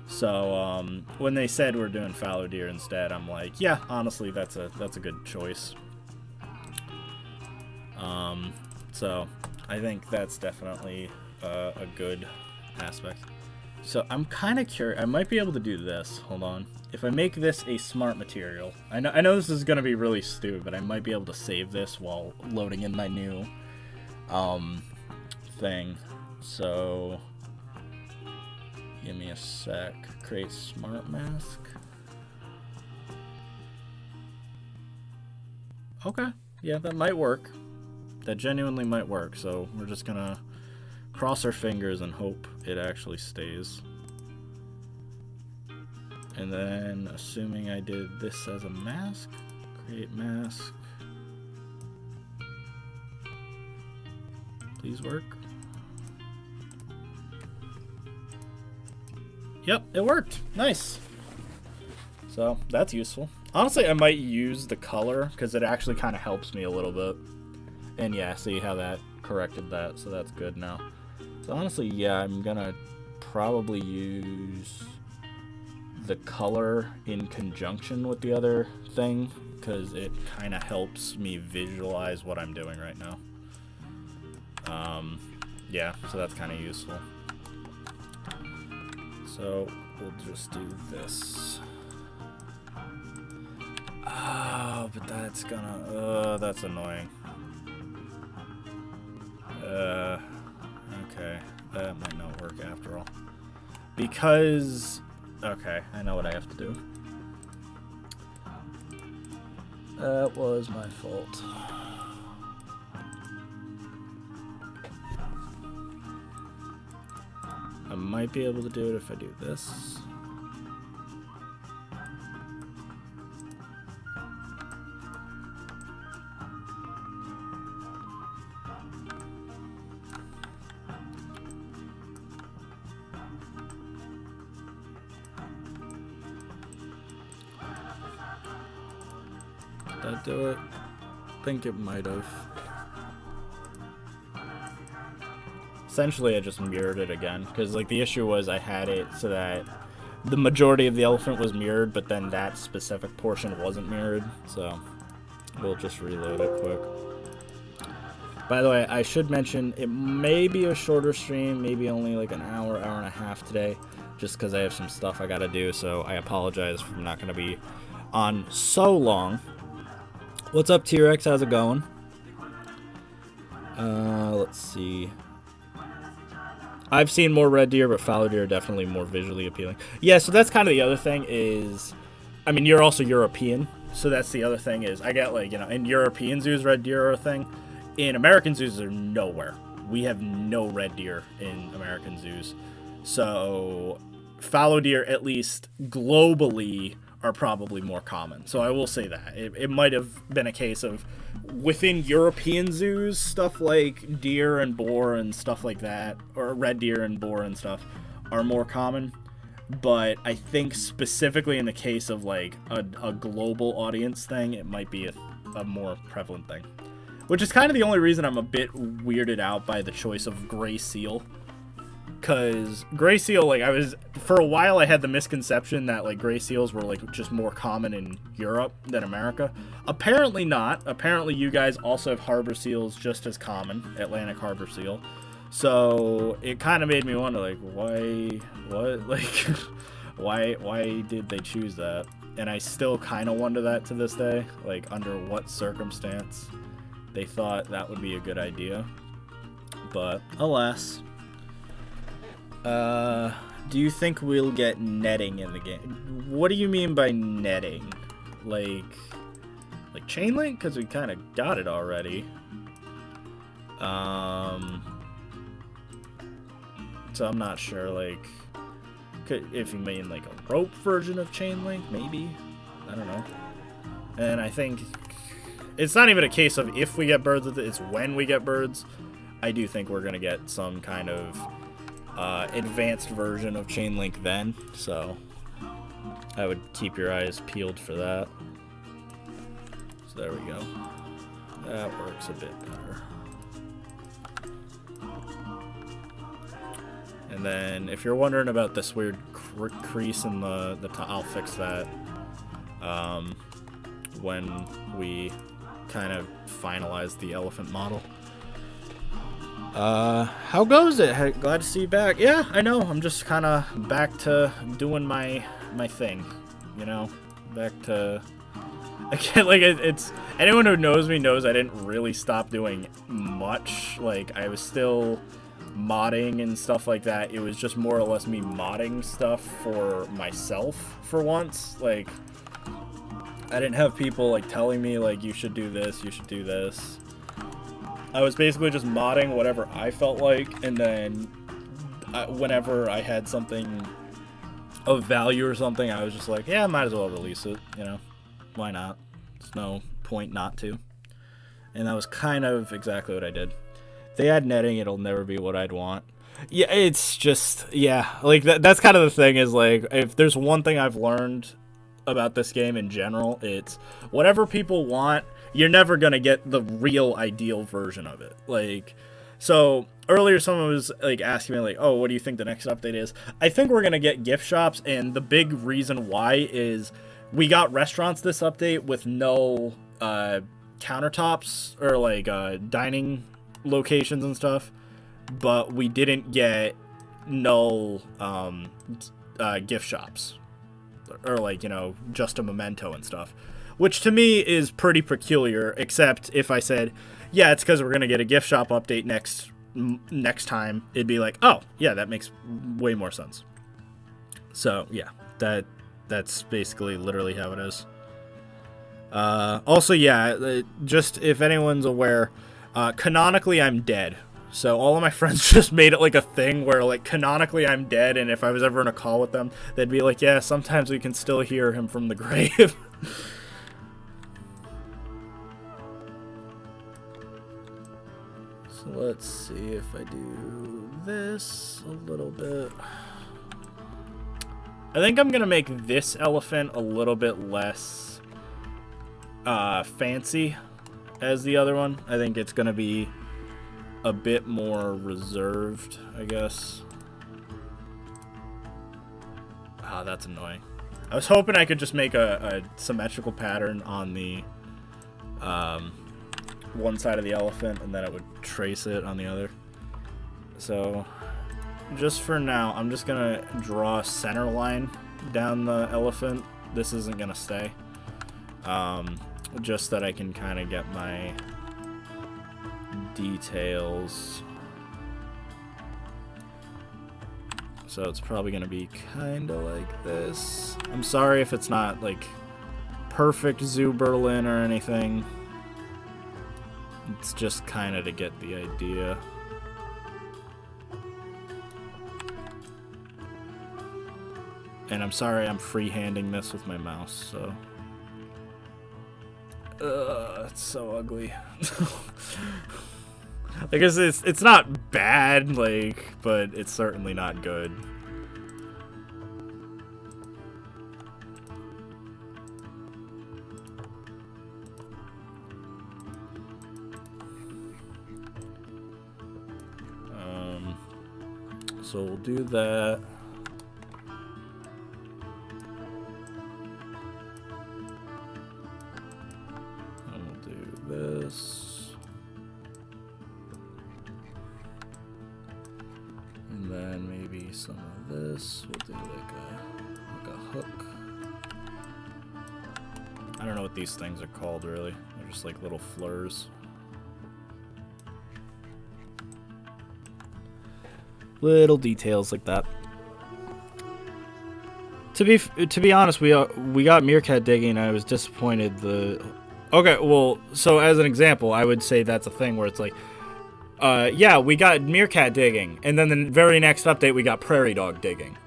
So when they said we're doing fallow deer instead, I'm like, yeah, honestly, that's a good choice. So I think that's definitely a good aspect. So I'm kind of curious. I might be able to do this. Hold on. If I make this a smart material, I know this is going to be really stupid, but I might be able to save this while loading in my new thing. So give me a sec. Create smart mask. Okay. Yeah, that might work. That genuinely might work. So we're just going to cross our fingers and hope it actually stays. And then, assuming I did this as a mask, create mask. Please work. Yep, it worked. Nice. So, that's useful. Honestly, I might use the color, because it actually kind of helps me a little bit. And yeah, see how that corrected that, so that's good now. So honestly, yeah, I'm gonna probably use the color in conjunction with the other thing because it kind of helps me visualize what I'm doing right now. Yeah, so that's kind of useful. So we'll just do this. Oh, but that's gonna, that's annoying. Okay, that might not work after all. Because, okay, I know what I have to do. That was my fault. I might be able to do it if I do this. Did that do it? I think it might have. Essentially, I just mirrored it again, because like the issue was I had it so that the majority of the elephant was mirrored, but then that specific portion wasn't mirrored, so we'll just reload it quick. By the way, I should mention it may be a shorter stream, maybe only like an hour, hour and a half today, just because I have some stuff I gotta do, so I apologize for not gonna be on so long. What's up, T-Rex? How's it going? Let's see. I've seen more red deer, but fallow deer are definitely more visually appealing. Yeah, so that's kind of the other thing is, I mean, you're also European, so that's the other thing is, I get like, you know, in European zoos, red deer are a thing. In American zoos, they're nowhere. We have no red deer in American zoos. So fallow deer, at least globally, are probably more common. So I will say that. It might have been a case of within European zoos, stuff like deer and boar and stuff like that, or red deer and boar and stuff, are more common. But I think specifically in the case of like a global audience thing, it might be a more prevalent thing. Which is kind of the only reason I'm a bit weirded out by the choice of gray seal. Because gray seal, like, for a while I had the misconception that, like, gray seals were, like, just more common in Europe than America. Apparently not. Apparently you guys also have harbor seals just as common, Atlantic harbor seal. So it kind of made me wonder, like, why did they choose that? And I still kind of wonder that to this day, like, under what circumstance they thought that would be a good idea. but alas. Do you think we'll get netting in the game? What do you mean by netting? Like chain link? Because we kind of got it already. So I'm not sure, like, if you mean like a rope version of chain link, maybe. I don't know. And I think it's not even a case of if we get birds with it, it's when we get birds. I do think we're gonna get some kind of advanced version of chain link then, so I would keep your eyes peeled for that. So there we go. That works a bit better. And then if you're wondering about this weird crease in the top, I'll fix that when we kind of finalize the elephant model. How goes it? Hey, glad to see you back. Yeah, I know. I'm just kind of back to doing my thing, you know? Back to... Again, like, it's... Anyone who knows me knows I didn't really stop doing much. Like, I was still modding and stuff like that. It was just more or less me modding stuff for myself for once. Like, I didn't have people, like, telling me, like, you should do this, you should do this. I was basically just modding whatever I felt like, and then whenever I had something of value or something, I was just like, yeah, I might as well release it, you know? Why not? There's no point not to. And that was kind of exactly what I did. If they add netting, it'll never be what I'd want. Yeah, it's just, yeah, like, that's kind of the thing is, like, if there's one thing I've learned about this game in general, it's whatever people want, you're never gonna get the real ideal version of it. Like, so earlier someone was like asking me like, oh, what do you think the next update is? I think we're gonna get gift shops, and the big reason why is we got restaurants this update with no countertops or like dining locations and stuff, but we didn't get no gift shops or like, you know, just a memento and stuff. Which to me is pretty peculiar, except if I said, yeah, it's because we're going to get a gift shop update next time, it'd be like, oh, yeah, that makes way more sense. So, yeah, that's basically literally how it is. Also, yeah, just if anyone's aware, canonically I'm dead. So all of my friends just made it like a thing where, like, canonically I'm dead, and if I was ever in a call with them, they'd be like, yeah, sometimes we can still hear him from the grave. So let's see if I do this a little bit. I think I'm gonna make this elephant a little bit less fancy as the other one. I think it's gonna be a bit more reserved, I guess. Ah, that's annoying. I was hoping I could just make a symmetrical pattern on the one side of the elephant, and then it would trace it on the other. So just for now, I'm just gonna draw a center line down the elephant. This isn't gonna stay. Just that I can kind of get my details. So it's probably gonna be kind of like this. I'm sorry if it's not like perfect Zoo Berlin or anything. It's just kind of to get the idea. And I'm sorry I'm freehanding this with my mouse, so. It's so ugly. I guess it's not bad, like, but it's certainly not good. So we'll do that. And we'll do this. And then maybe some of this. We'll do like a hook. I don't know what these things are called really. They're just like little fleurs. Little details like that. To be honest, we got meerkat digging, and I was disappointed. Okay, well, so as an example, I would say that's a thing where it's like, yeah, we got meerkat digging, and then the very next update we got prairie dog digging.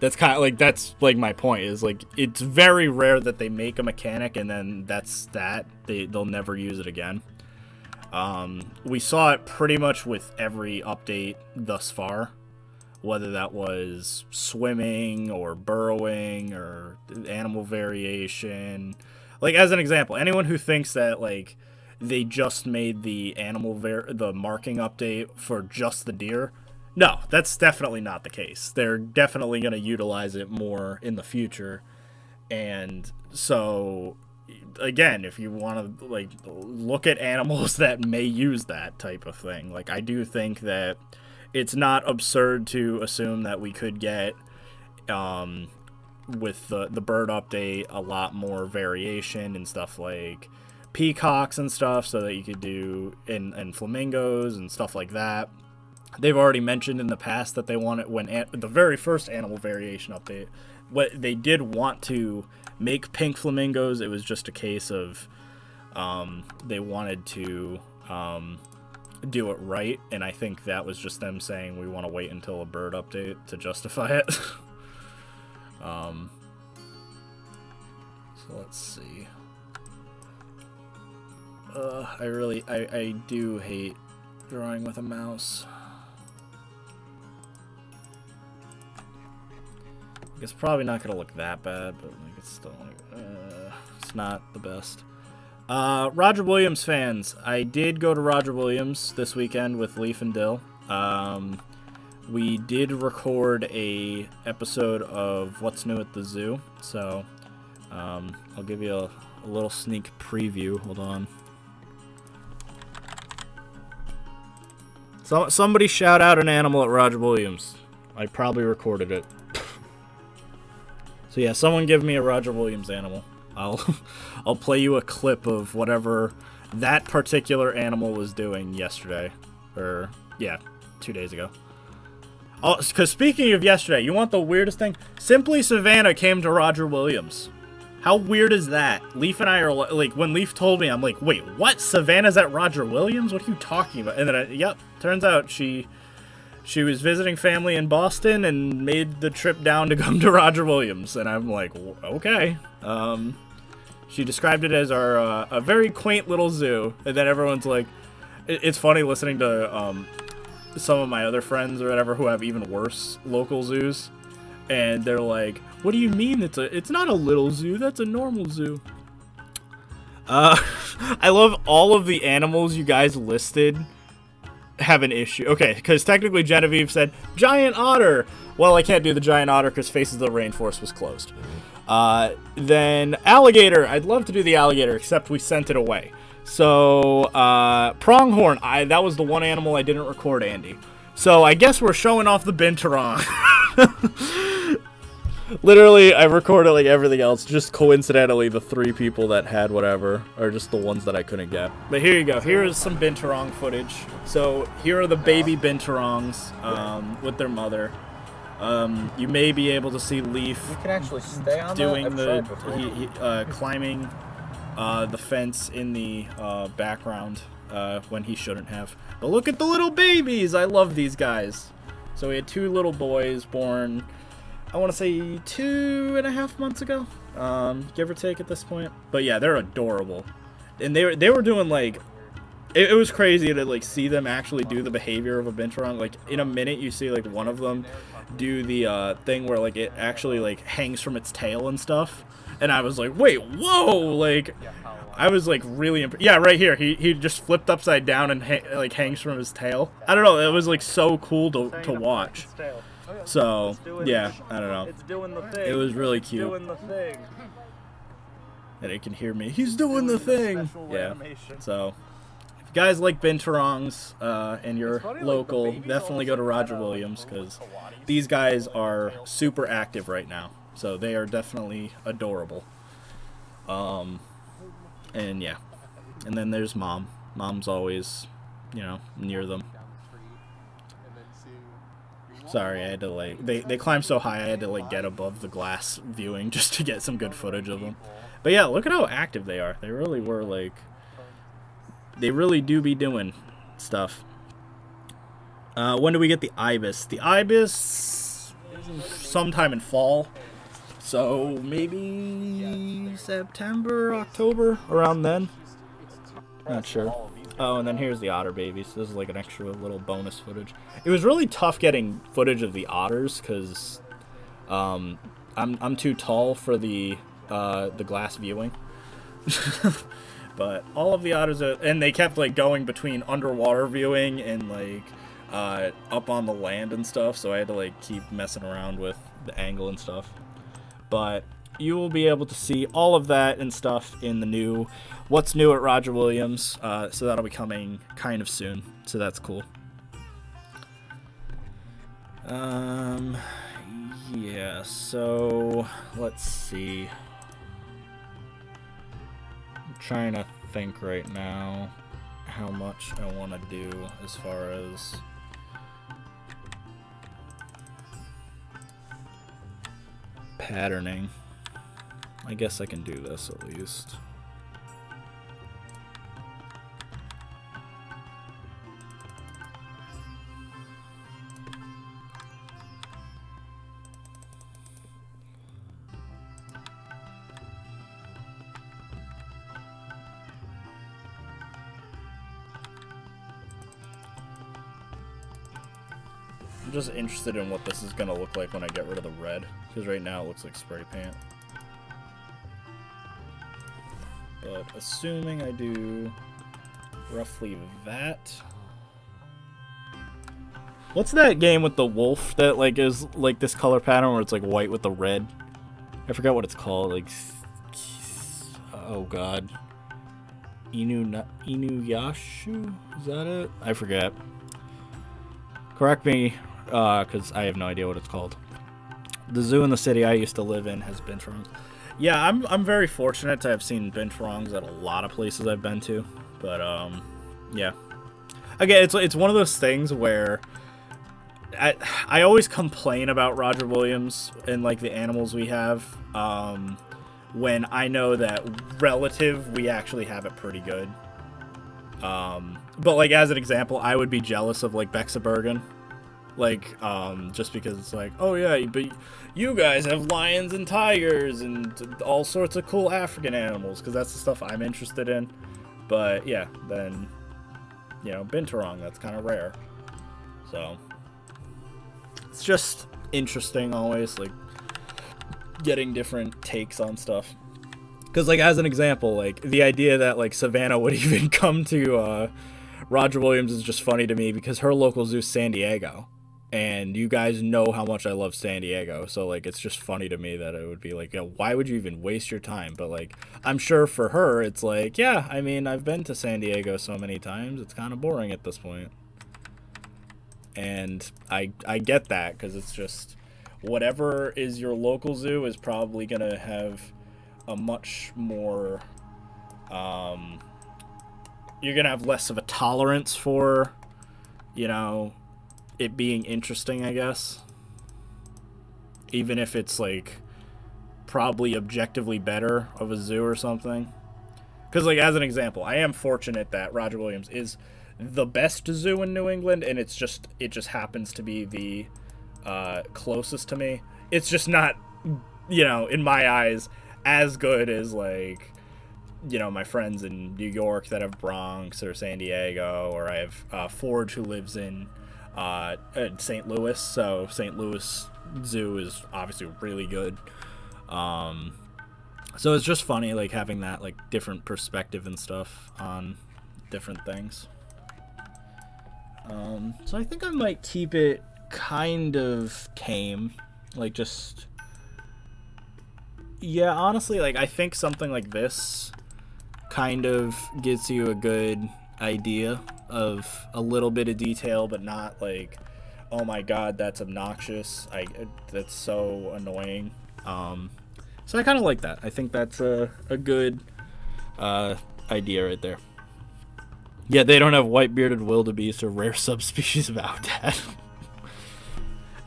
That's kind of like, that's like my point is like, it's very rare that they make a mechanic and then that's that. They'll never use it again. We saw it pretty much with every update thus far, whether that was swimming or burrowing or animal variation. Like, as an example, anyone who thinks that like they just made the the marking update for just the deer, no, that's definitely not the case. They're definitely going to utilize it more in the future. And so, again, if you want to like look at animals that may use that type of thing, like I do think that it's not absurd to assume that we could get with the bird update a lot more variation and stuff like peacocks and stuff, so that you could do and flamingos and stuff like that. They've already mentioned in the past that they wanted, when the very first animal variation update, what they did want to make pink flamingos. It was just a case of they wanted to do it right, and I think that was just them saying we want to wait until a bird update to justify it. So let's see. I do hate drawing with a mouse. It's probably not gonna look that bad, but like it's still like it's not the best. Roger Williams fans, I did go to Roger Williams this weekend with Leaf and Dill. We did record a episode of What's New at the Zoo, so I'll give you a little sneak preview. Hold on. So somebody shout out an animal at Roger Williams. I probably recorded it. So yeah, someone give me a Roger Williams animal. I'll play you a clip of whatever that particular animal was doing yesterday, or yeah, 2 days ago. Oh, because speaking of yesterday, you want the weirdest thing? Simply Savannah came to Roger Williams. How weird is that? Leaf and I are like, when Leaf told me, I'm like, wait, what? Savannah's at Roger Williams? What are you talking about? And then, yep, turns out she was visiting family in Boston and made the trip down to come to Roger Williams. And I'm like, okay. She described it as a very quaint little zoo. And then everyone's like, it's funny listening to some of my other friends or whatever who have even worse local zoos. And they're like, what do you mean it's not a little zoo? That's a normal zoo. I love all of the animals you guys listed have an issue. Okay, because technically Genevieve said giant otter. Well, I can't do the giant otter because Faces of the Rainforest was closed. Then alligator. I'd love to do the alligator, except we sent it away. So pronghorn. That was the one animal I didn't record, Andy. So I guess we're showing off the Binturon. Literally, I recorded like everything else. Just coincidentally, the 3 people that had whatever are just the ones that I couldn't get. But here you go. Here is some Binturong footage. So here are the baby Binturongs with their mother. You may be able to see Leaf you can actually stay on doing climbing the fence in the background when he shouldn't have. But look at the little babies. I love these guys. So we had 2 little boys born, I want to say 2.5 months ago, give or take at this point. But yeah, they're adorable, and they were doing like, it was crazy to like see them actually do the behavior of a Binturon. Like in a minute, you see like one of them do the thing where like it actually like hangs from its tail and stuff, and I was like, wait, whoa, like I was like really yeah, right here, he just flipped upside down and like hangs from his tail. I don't know, it was like so cool to watch. So, yeah, I don't know. It's doing the thing. It was really cute. It's doing the thing. And it can hear me. He's doing the thing. Yeah. So, if you guys like Binturongs and you're local, definitely go to Roger Williams, because these guys are super active right now. So, they are definitely adorable. And yeah. And then there's Mom. Mom's always, you know, near them. Sorry, I had to like they climb so high I had to like get above the glass viewing just to get some good footage of them. But yeah, look at how active they are. They really were like they really do be doing stuff. When do we get the ibis? The ibis sometime in fall. So maybe September, October, around then. Not sure. Oh, and then here's the otter babies. This is like an extra little bonus footage. It was really tough getting footage of the otters because I'm too tall for the glass viewing. But all of the otters are, and they kept like going between underwater viewing and like up on the land and stuff, so I had to like keep messing around with the angle and stuff. But you will be able to see all of that and stuff in the new What's New at Roger Williams, so that'll be coming kind of soon, so that's cool. Yeah, so let's see. I'm trying to think right now how much I want to do as far as patterning. I guess I can do this at least. I'm just interested in what this is going to look like when I get rid of the red, because right now it looks like spray paint. But assuming I do roughly that. What's that game with the wolf that like is like this color pattern where it's like white with the red? I forgot what it's called. Like, oh god, Inuyasha? Is that it? I forget. Correct me, because I have no idea what it's called. The zoo in the city I used to live in has Binturons. Yeah, I'm very fortunate to have seen Binturons at a lot of places I've been to, but yeah. Again, it's one of those things where I always complain about Roger Williams and like the animals we have, when I know that relative we actually have it pretty good. But like as an example, I would be jealous of like Bexabergen. Like, just because it's like, oh yeah, but you guys have lions and tigers and all sorts of cool African animals, because that's the stuff I'm interested in. But yeah, then, you know, Binturon, that's kind of rare. So, it's just interesting always, like, getting different takes on stuff. Because, like, as an example, like, the idea that, like, Savannah would even come to Roger Williams is just funny to me, because her local zoo is San Diego. And you guys know how much I love San Diego, so, like, it's just funny to me that it would be like, yeah, why would you even waste your time? But, like, I'm sure for her, it's like, yeah, I mean, I've been to San Diego so many times, it's kind of boring at this point. And I get that, because it's just, whatever is your local zoo is probably going to have a much more, you're going to have less of a tolerance for, you know, it being interesting, I guess. Even if it's, like, probably objectively better of a zoo or something. Because, like, as an example, I am fortunate that Roger Williams is the best zoo in New England, and it just happens to be the closest to me. It's just not, you know, in my eyes, as good as, like, you know, my friends in New York that have Bronx or San Diego, or I have Forge who lives in St. Louis, so St. Louis Zoo is obviously really good. So it's just funny, like, having that, like, different perspective and stuff on different things. So I think I might keep it kind of tame, like, just, yeah, honestly, like, I think something like this kind of gives you a good idea of a little bit of detail, but not like, oh my god, that's obnoxious, that's so annoying. So I kind of like that. I think that's a good idea right there. Yeah, they don't have white-bearded wildebeest or rare subspecies of outdad.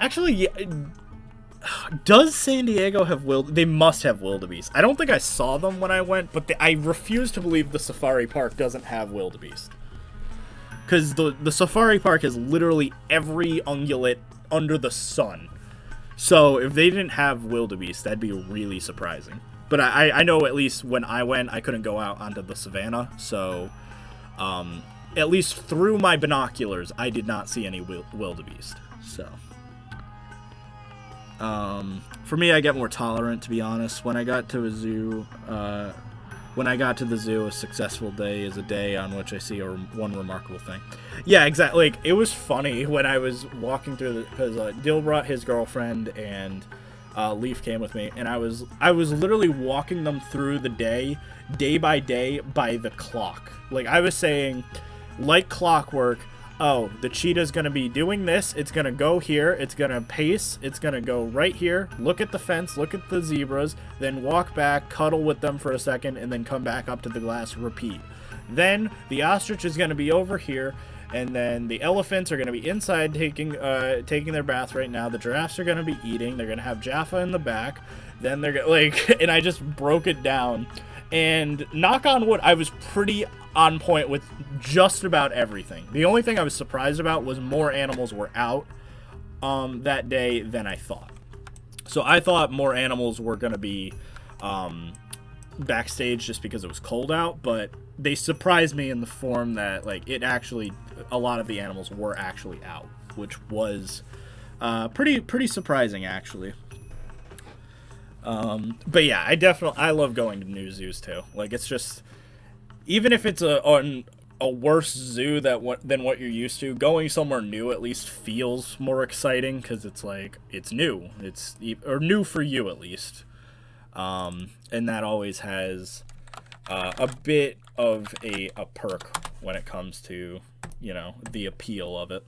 Actually, yeah, does San Diego have They must have wildebeest. I don't think I saw them when I went, but I refuse to believe the safari park doesn't have wildebeest. Because the safari park has literally every ungulate under the sun. So if they didn't have wildebeest, that'd be really surprising. But I know at least when I went, I couldn't go out onto the savannah. So at least through my binoculars, I did not see any wildebeest. So for me, I get more tolerant, to be honest. When I got to a zoo, a successful day is a day on which I see one remarkable thing. Yeah, exactly. Like, it was funny when I was walking through because Dill brought his girlfriend and Leaf came with me, and I was literally walking them through the day by day, by the clock. Like, I was saying, like clockwork, oh, the cheetah's going to be doing this, it's going to go here, it's going to pace, it's going to go right here, look at the fence, look at the zebras, then walk back, cuddle with them for a second, and then come back up to the glass, repeat. Then the ostrich is going to be over here, and then the elephants are going to be inside taking their bath right now, the giraffes are going to be eating, they're going to have Jaffa in the back, then they're going to, and I just broke it down. And knock on wood, I was pretty on point with just about everything. The only thing I was surprised about was more animals were out that day than I thought. So I thought more animals were going to be backstage just because it was cold out, but they surprised me in the form that, like, a lot of the animals were actually out, which was pretty surprising, actually. But yeah, I love going to new zoos too. Like, it's just, even if it's a worse zoo than what you're used to, going somewhere new at least feels more exciting because it's like, it's new. Or new for you at least. And that always has a bit of a perk when it comes to, the appeal of it.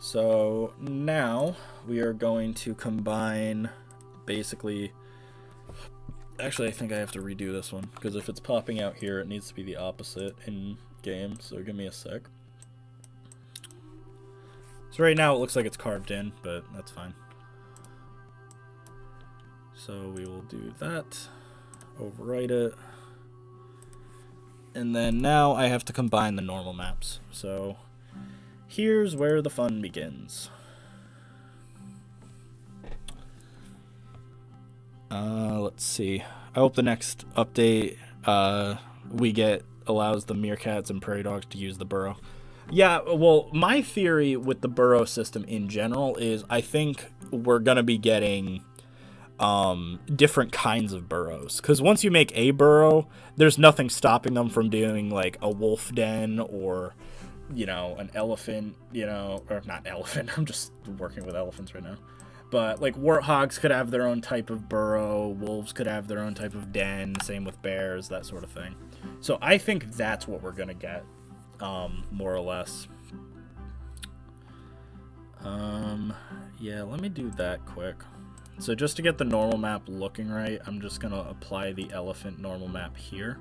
So now we are going to combine basically, actually I think I have to redo this one because if it's popping out here it needs to be the opposite in game, so give me a sec. So right now it looks like it's carved in, but that's fine. So we will do that, overwrite it, and then now I have to combine the normal maps. So here's where the fun begins. Let's see. I hope the next update we get allows the meerkats and prairie dogs to use the burrow. Yeah, well, my theory with the burrow system in general is I think we're going to be getting different kinds of burrows. Because once you make a burrow, there's nothing stopping them from doing, like, a wolf den or, an elephant, or not elephant. I'm just working with elephants right now. But, like, warthogs could have their own type of burrow. Wolves could have their own type of den. Same with bears, that sort of thing. So I think that's what we're going to get, more or less. Yeah, let me do that quick. So just to get the normal map looking right, I'm just going to apply the elephant normal map here.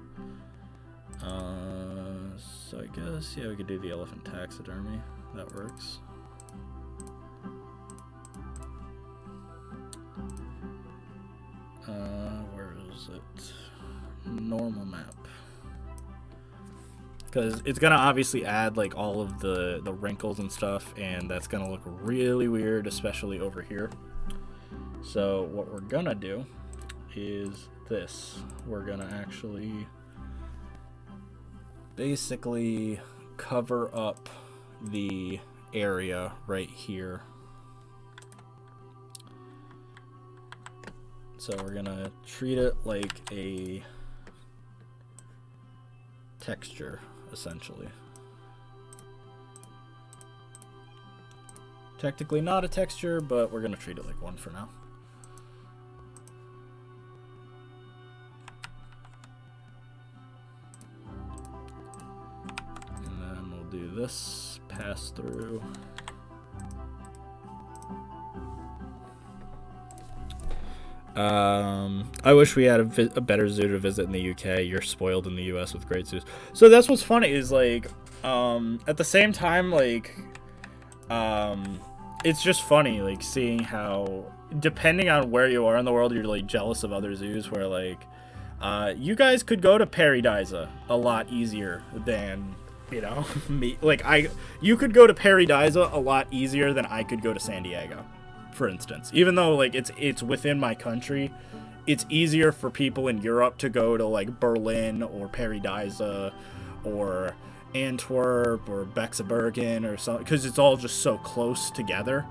So I guess, yeah, we could do the elephant taxidermy. That works. Where is it? Normal map. Because it's going to obviously add, like, all of the wrinkles and stuff, and that's going to look really weird, especially over here. So what we're going to do is this. We're going to actually basically cover up the area right here. So we're gonna treat it like a texture, essentially. Technically not a texture, but we're gonna treat it like one for now. And then we'll do this pass through. I wish we had a better zoo to visit in the UK. You're spoiled in the US with great zoos. So that's what's funny is, like, at the same time, like, it's just funny, like, seeing how, depending on where you are in the world, you're, like, jealous of other zoos where, like, you guys could go to Paradise a lot easier than, you know, me. Like, you could go to Paradise a lot easier than I could go to San Diego, for instance. Even though, like, it's within my country, it's easier for people in Europe to go to, like, Berlin or Paradise or Antwerp or Bexabergen or something, because it's all just so close together.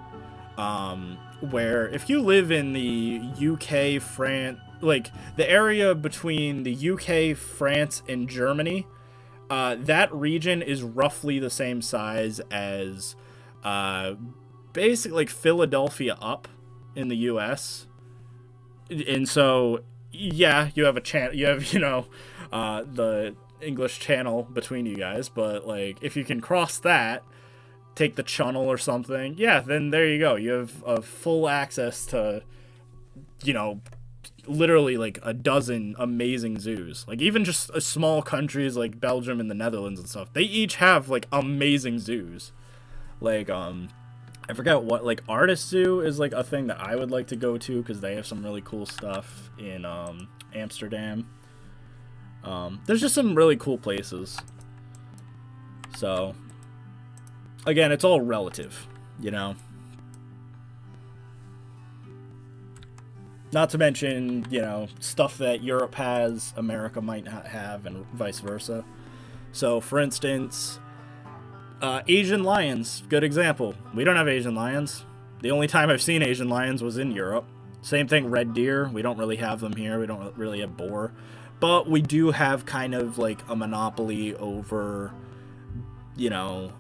Where if you live in the UK, France, like the area between the UK, France, and Germany, that region is roughly the same size as basically like Philadelphia up in the US. And so, yeah, you have a chance, you have, you know, the English Channel between you guys, but like if you can cross that, take the Channel or something, yeah, then there you go. You have a full access to, you know, literally like a dozen amazing zoos. Like even just small countries like Belgium and the Netherlands and stuff, they each have like amazing zoos. Like I forget what, like Artist Zoo is like a thing that I would like to go to because they have some really cool stuff in Amsterdam. There's just some really cool places. So, again, it's all relative, you know. Not to mention, you know, stuff that Europe has, America might not have, and vice versa. So, for instance, Asian lions, good example. We don't have Asian lions. The only time I've seen Asian lions was in Europe. Same thing, red deer. We don't really have them here. We don't really have boar. But we do have kind of like a monopoly over, you know,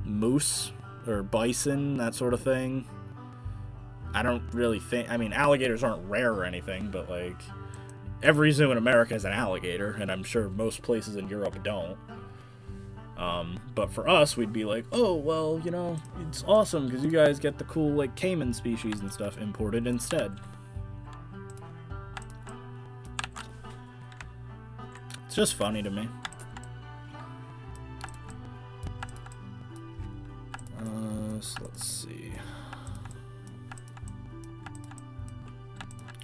moose or bison, that sort of thing. I don't really think, I mean, alligators aren't rare or anything, but like every zoo in America has an alligator, and I'm sure most places in Europe don't. But for us, we'd be like, oh, well, you know, it's awesome because you guys get the cool like caiman species and stuff imported instead. It's just funny to me. So let's see.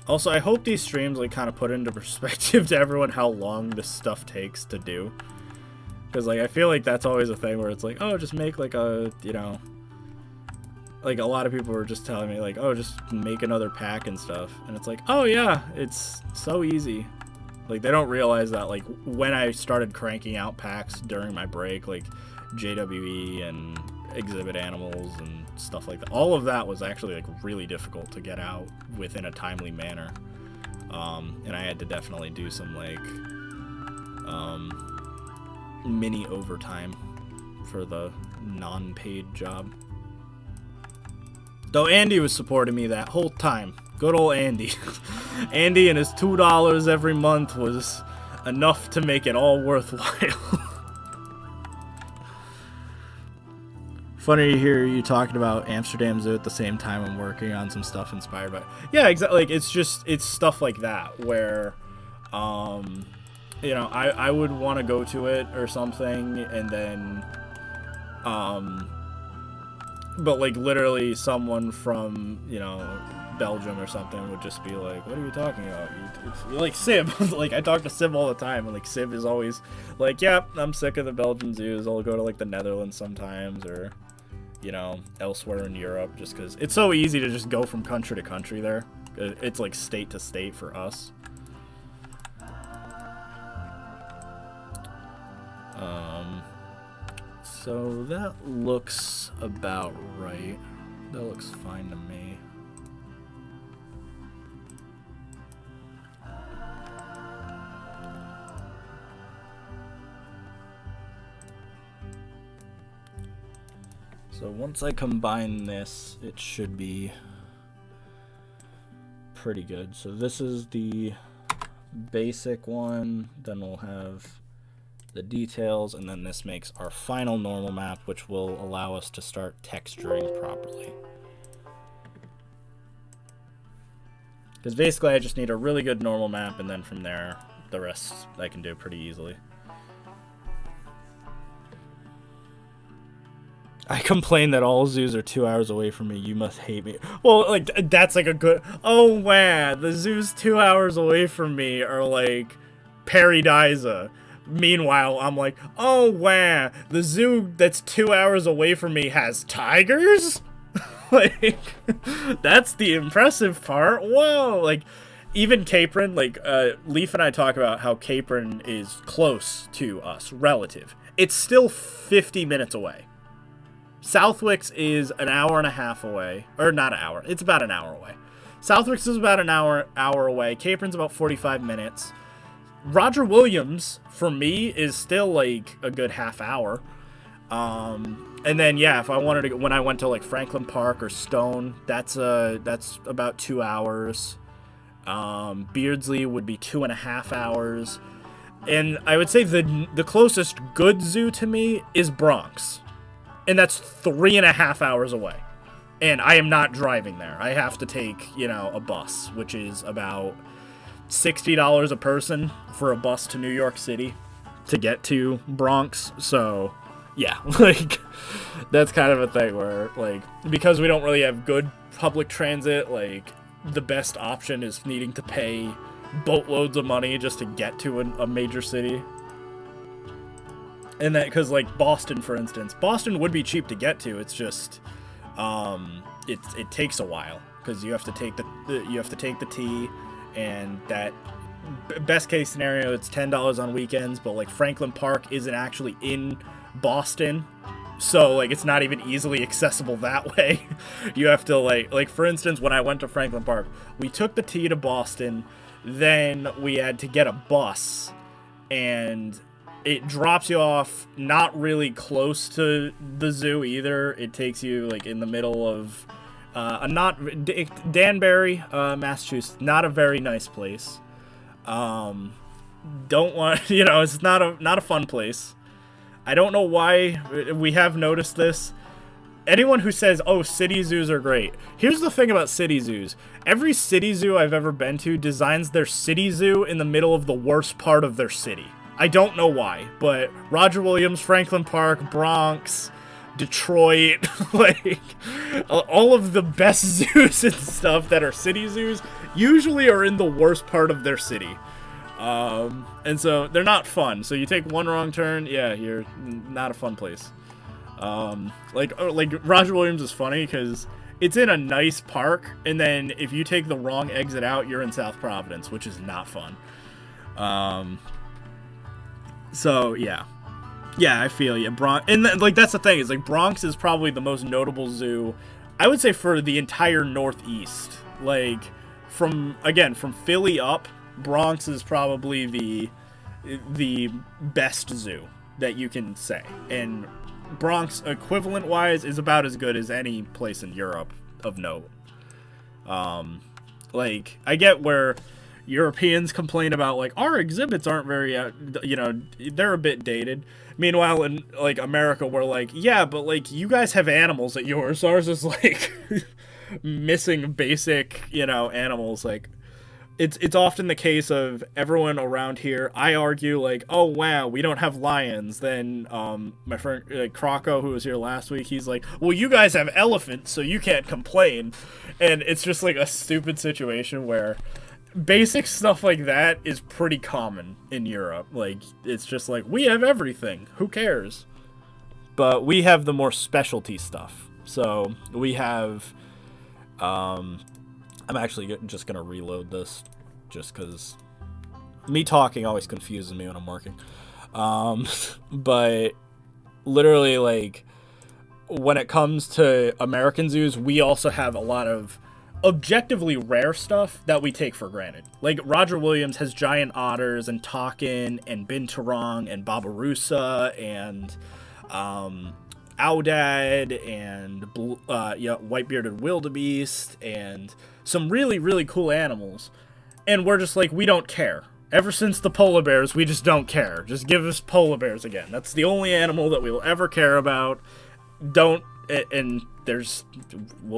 Also, I hope these streams like kind of put into perspective to everyone how long this stuff takes to do. Because like I feel like that's always a thing where it's like, oh, just make like a, you know, like a lot of people were just telling me like, oh, just make another pack and stuff. And it's like, oh yeah, it's so easy. Like, they don't realize that, like, when I started cranking out packs during my break, like, JWE and exhibit animals and stuff like that, all of that was actually, like, really difficult to get out within a timely manner. And I had to definitely do some, like, mini overtime for the non-paid job. Though Andy was supporting me that whole time. Good old Andy. Andy and his $2 every month was enough to make it all worthwhile. Funny to hear you talking about Amsterdam Zoo at the same time I'm working on some stuff inspired by. Yeah, exactly. Like it's stuff like that where, you know, I would want to go to it or something, and then, but like literally someone from, you know, Belgium or something would just be like, what are you talking about? Like Sib, like I talk to Sib all the time, and like Sib is always like, yeah, I'm sick of the Belgian zoos. I'll go to like the Netherlands sometimes, or, you know, elsewhere in Europe, just because it's so easy to just go from country to country there. It's like state to state for us. So that looks about right. That looks fine to me. So once I combine this, it should be pretty good. So this is the basic one, then we'll have the details, and then this makes our final normal map, which will allow us to start texturing properly. Because basically I just need a really good normal map, and then from there, the rest I can do pretty easily. I complain that all zoos are 2 hours away from me. You must hate me. Well, like, that's like a good... Oh, wow. The zoos 2 hours away from me are like Paradisa. Meanwhile, I'm like, oh, wow. The zoo that's 2 hours away from me has tigers? Like, that's the impressive part. Whoa. Like, even Capron, like, Leaf and I talk about how Capron is close to us, relative. It's still 50 minutes away. Southwick's is an hour and a half away. Or not an hour. It's about an hour away. Southwick's is about an hour away. Capron's about 45 minutes. Roger Williams, for me, is still, like, a good half hour. And then, yeah, if I wanted to... When I went to, like, Franklin Park or Stone, that's about 2 hours. Beardsley would be 2.5 hours. And I would say the closest good zoo to me is Bronx. And that's 3.5 hours away. And I am not driving there. I have to take, you know, a bus, which is about $60 a person for a bus to New York City to get to Bronx. So, yeah, like, that's kind of a thing where, like, because we don't really have good public transit, like, the best option is needing to pay boatloads of money just to get to a major city. And that, because, like, Boston, for instance, Boston would be cheap to get to. It's just, it takes a while because you have to take the T, and that best case scenario, it's $10 on weekends. But like Franklin Park isn't actually in Boston, so like it's not even easily accessible that way. You have to like for instance, when I went to Franklin Park, we took the T to Boston, then we had to get a bus, and it drops you off not really close to the zoo either. It takes you like in the middle of Danbury, Massachusetts. Not a very nice place. Don't want, you know, it's not a fun place. I don't know why we have noticed this. Anyone who says, oh, city zoos are great. Here's the thing about city zoos. Every city zoo I've ever been to designs their city zoo in the middle of the worst part of their city. I don't know why, but Roger Williams, Franklin Park, Bronx, Detroit, like, all of the best zoos and stuff that are city zoos usually are in the worst part of their city. And so they're not fun. So you take one wrong turn, yeah, you're not a fun place. Like Roger Williams is funny because it's in a nice park, and then if you take the wrong exit out, you're in South Providence, which is not fun. So yeah, I feel you. And like that's the thing, is like Bronx is probably the most notable zoo, I would say, for the entire Northeast. Like from Philly up, Bronx is probably the best zoo that you can say, and Bronx equivalent wise is about as good as any place in Europe of note. Like I get where Europeans complain about like our exhibits aren't very, you know, they're a bit dated. Meanwhile, in like America, we're like, yeah, but like you guys have animals at yours. Ours is like missing basic, you know, animals. Like it's often the case of everyone around here. I argue like, oh wow, we don't have lions. Then my friend Croco, who was here last week, he's like, well, you guys have elephants, so you can't complain. And it's just like a stupid situation where basic stuff like that is pretty common in Europe. Like, it's just like, we have everything. Who cares? But we have the more specialty stuff. So, we have... I'm actually just going to reload this. Just because me talking always confuses me when I'm working. But, literally, like, when it comes to American zoos, we also have a lot of objectively rare stuff that we take for granted. Like Roger Williams has giant otters and takin and binturong and babirusa and aoudad and white-bearded wildebeest and some really, really cool animals. And we're just like, we don't care. Ever since the polar bears, we just don't care. Just give us polar bears again. That's the only animal that we will ever care about. We'll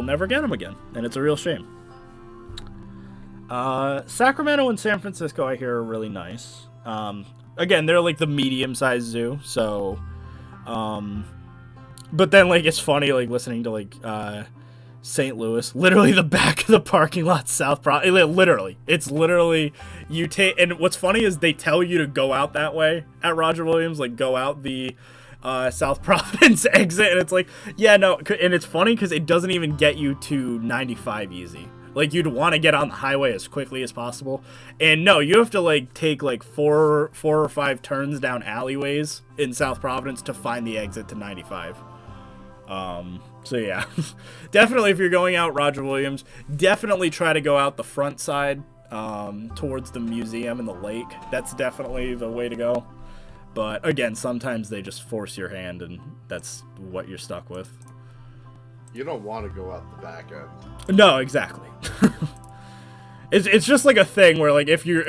never get them again, and it's a real shame. Sacramento and San Francisco, I hear, are really nice. Again, they're like the medium-sized zoo, so But then, like, it's funny, like, listening to, like, St. Louis, literally the back of the parking lot, literally. It's literally, you take, and what's funny is they tell you to go out that way at Roger Williams, like, go out the South Providence exit, and it's like, yeah, no, and it's funny because it doesn't even get you to 95 easy. Like, you'd want to get on the highway as quickly as possible. And no, you have to, like, take, like, four or five turns down alleyways in South Providence to find the exit to 95. So yeah, definitely if you're going out Roger Williams, definitely try to go out the front side, towards the museum and the lake. That's definitely the way to go. But again, sometimes they just force your hand and that's what you're stuck with. You don't want to go out the back end. No, exactly. It's just like a thing where, like, if you're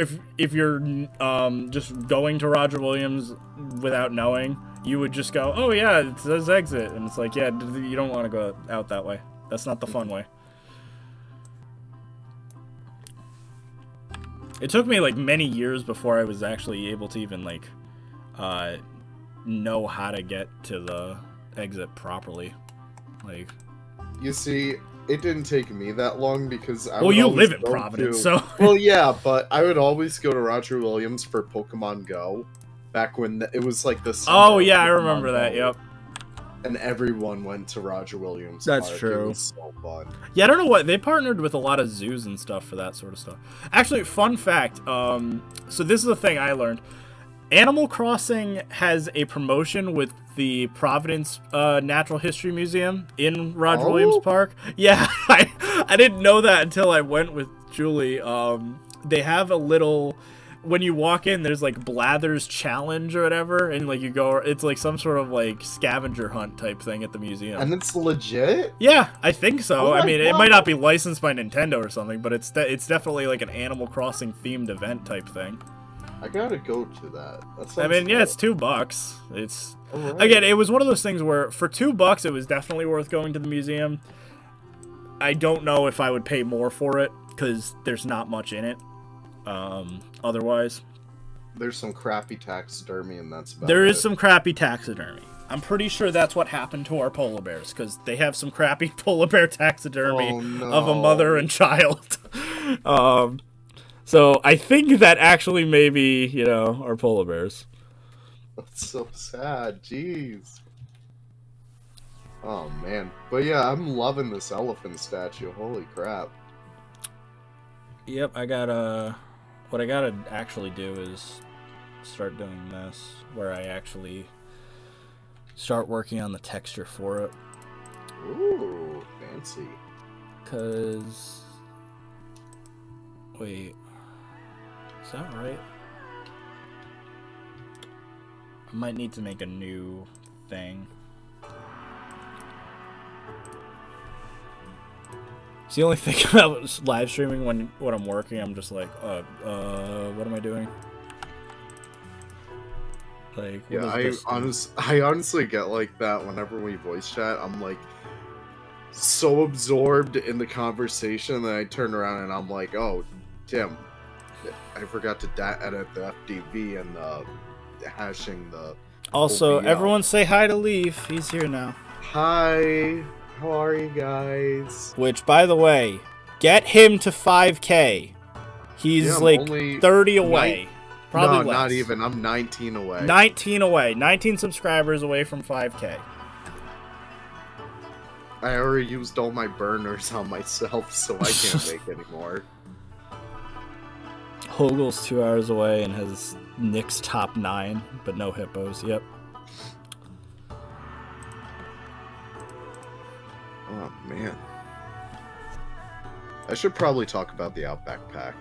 just going to Roger Williams without knowing, you would just go, oh yeah, it says exit, and it's like, yeah, you don't want to go out that way. That's not the fun way. It took me, like, many years before I was actually able to even, like, know how to get to the exit properly. Like, you see, it didn't take me that long because I well, you live in Providence, so well, yeah, but I would always go to Roger Williams for Pokemon Go back when it was like the oh yeah, I remember that. Yep. And everyone went to Roger Williams. That's Park. true. It was so fun. Yeah, I don't know what they partnered with a lot of zoos and stuff for that sort of stuff. Actually, fun fact. So this is the thing I learned. Animal Crossing has a promotion with the Providence Natural History Museum in Roger Williams Park. Yeah, I didn't know that until I went with Julie. They have a little, when you walk in, there's like Blather's Challenge or whatever, and like you go, it's like some sort of like scavenger hunt type thing at the museum. And it's legit? Yeah, I think so. Oh I mean, God. it might not be licensed by Nintendo or something, but it's definitely like an Animal Crossing themed event type thing. I gotta go to that. I mean, yeah, it's $2. It's right. Again, it was one of those things where for $2, it was definitely worth going to the museum. I don't know if I would pay more for it because there's not much in it. Otherwise, there's some crappy taxidermy, and that's about there it. is some crappy taxidermy. I'm pretty sure that's what happened to our polar bears because they have some crappy polar bear taxidermy of a mother and child. So I think that actually maybe, you know, are polar bears. That's so sad. Jeez. Oh, man. But yeah, I'm loving this elephant statue. Holy crap. Yep, what I gotta actually do is start doing this, where I actually start working on the texture for it. Ooh, fancy. 'Cause... Wait... Is that right? I might need to make a new thing. It's the only thing about live streaming when I'm working, I'm just like, what am I doing? Like, yeah, I honestly get like that whenever we voice chat. I'm like so absorbed in the conversation that I turn around and I'm like, oh, damn. I forgot to edit the FDV and hashing the. Also, OBL. Everyone say hi to Leaf. He's here now. Hi, how are you guys? Which, by the way, get him to 5K. He's like 30 away. Probably less. Not even. I'm 19 away. 19 away. 19 subscribers away from 5K. I already used all my burners on myself, so I can't make anymore. Hogel's 2 hours away and has Nick's top 9, but no hippos. Yep. Oh, man. I should probably talk about the Outback Pack.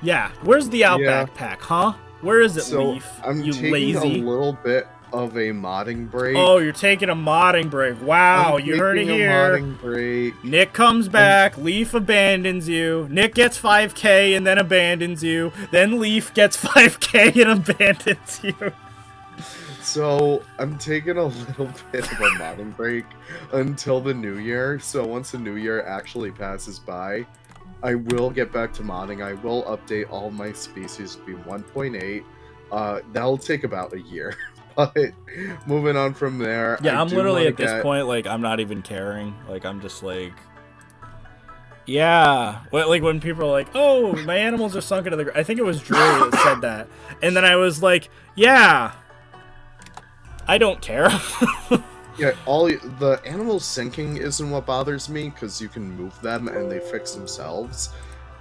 Yeah, where's the Outback Pack, huh? Where is it, Leaf? I'm you taking lazy. a little bit of a modding break. Oh, you're taking a modding break. Wow, you heard it here. Modding break. Nick comes back, Leaf abandons you. Nick gets 5K and then abandons you. Then Leaf gets 5K and abandons you. So, I'm taking a little bit of a modding break until the new year. So, once the new year actually passes by, I will get back to modding. I will update all my species to be 1.8. That'll take about a year. But moving on from there, Yeah, I I'm do literally want at to this get. point, like, I'm not even caring. Like, I'm just like, yeah. Like, when people are like, oh, my animals are sunk into the ground. I think it was Drew that said that. And then I was like, yeah, I don't care. Yeah, the animals sinking isn't what bothers me because you can move them and they fix themselves.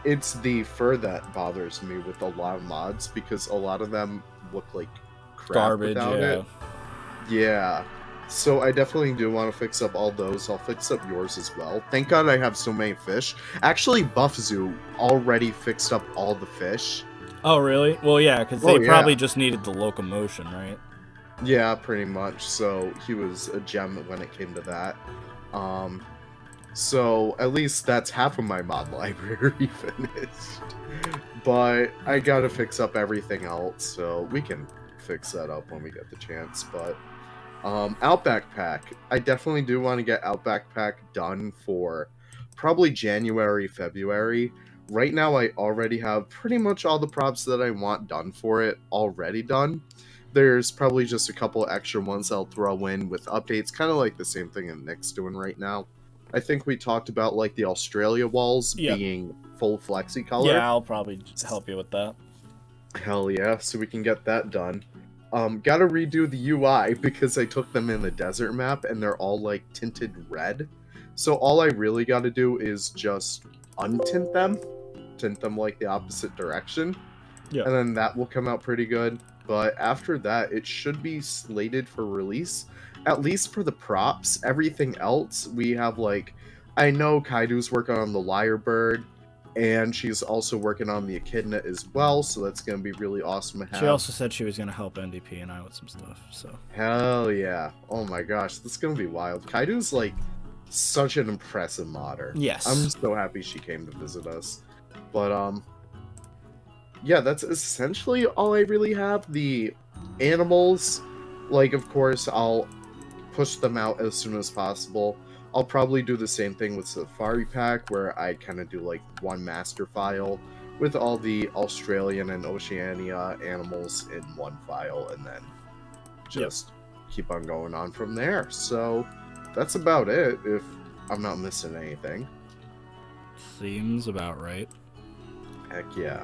It's the fur that bothers me with a lot of mods because a lot of them look like crap Garbage, without yeah. it. Yeah. So I definitely do want to fix up all those. I'll fix up yours as well. Thank God I have so many fish. Actually, Buff Zoo already fixed up all the fish. Oh, really? Well, yeah, because Oh, they probably yeah. just needed the locomotion, right? Yeah, pretty much. So he was a gem when it came to that. So at least that's half of my mod library finished. But I gotta fix up everything else, so we can fix that up when we get the chance. But Outback Pack. I definitely do want to get Outback Pack done for probably January, February. Right now, I already have pretty much all the props that I want done for it already done. There's probably just a couple extra ones I'll throw in with updates, kind of like the same thing that Nick's doing right now. I think we talked about like the Australia walls Yep. being full flexi color. Yeah, I'll probably help you with that. Hell yeah, so we can get that done. Gotta redo the UI because I took them in the desert map and they're all like tinted red. So all I really gotta do is just untint them, tint them like the opposite direction, Yeah. and then that will come out pretty good. But after that, it should be slated for release, at least for the props. Everything else, we have like, I know Kaido's working on the Lyrebird, and she's also working on the Echidna as well, so that's going to be really awesome to have. She also said she was going to help NDP and I with some stuff, so. Hell yeah. Oh my gosh, this is going to be wild. Kaido's like such an impressive modder. Yes. I'm so happy she came to visit us. But, yeah, that's essentially all I really have. The animals, like, of course, I'll push them out as soon as possible. I'll probably do the same thing with Safari Pack, where I kind of do, like, one master file with all the Australian and Oceania animals in one file, and then just keep on going on from there. So, that's about it, if I'm not missing anything. Seems about right. Heck yeah.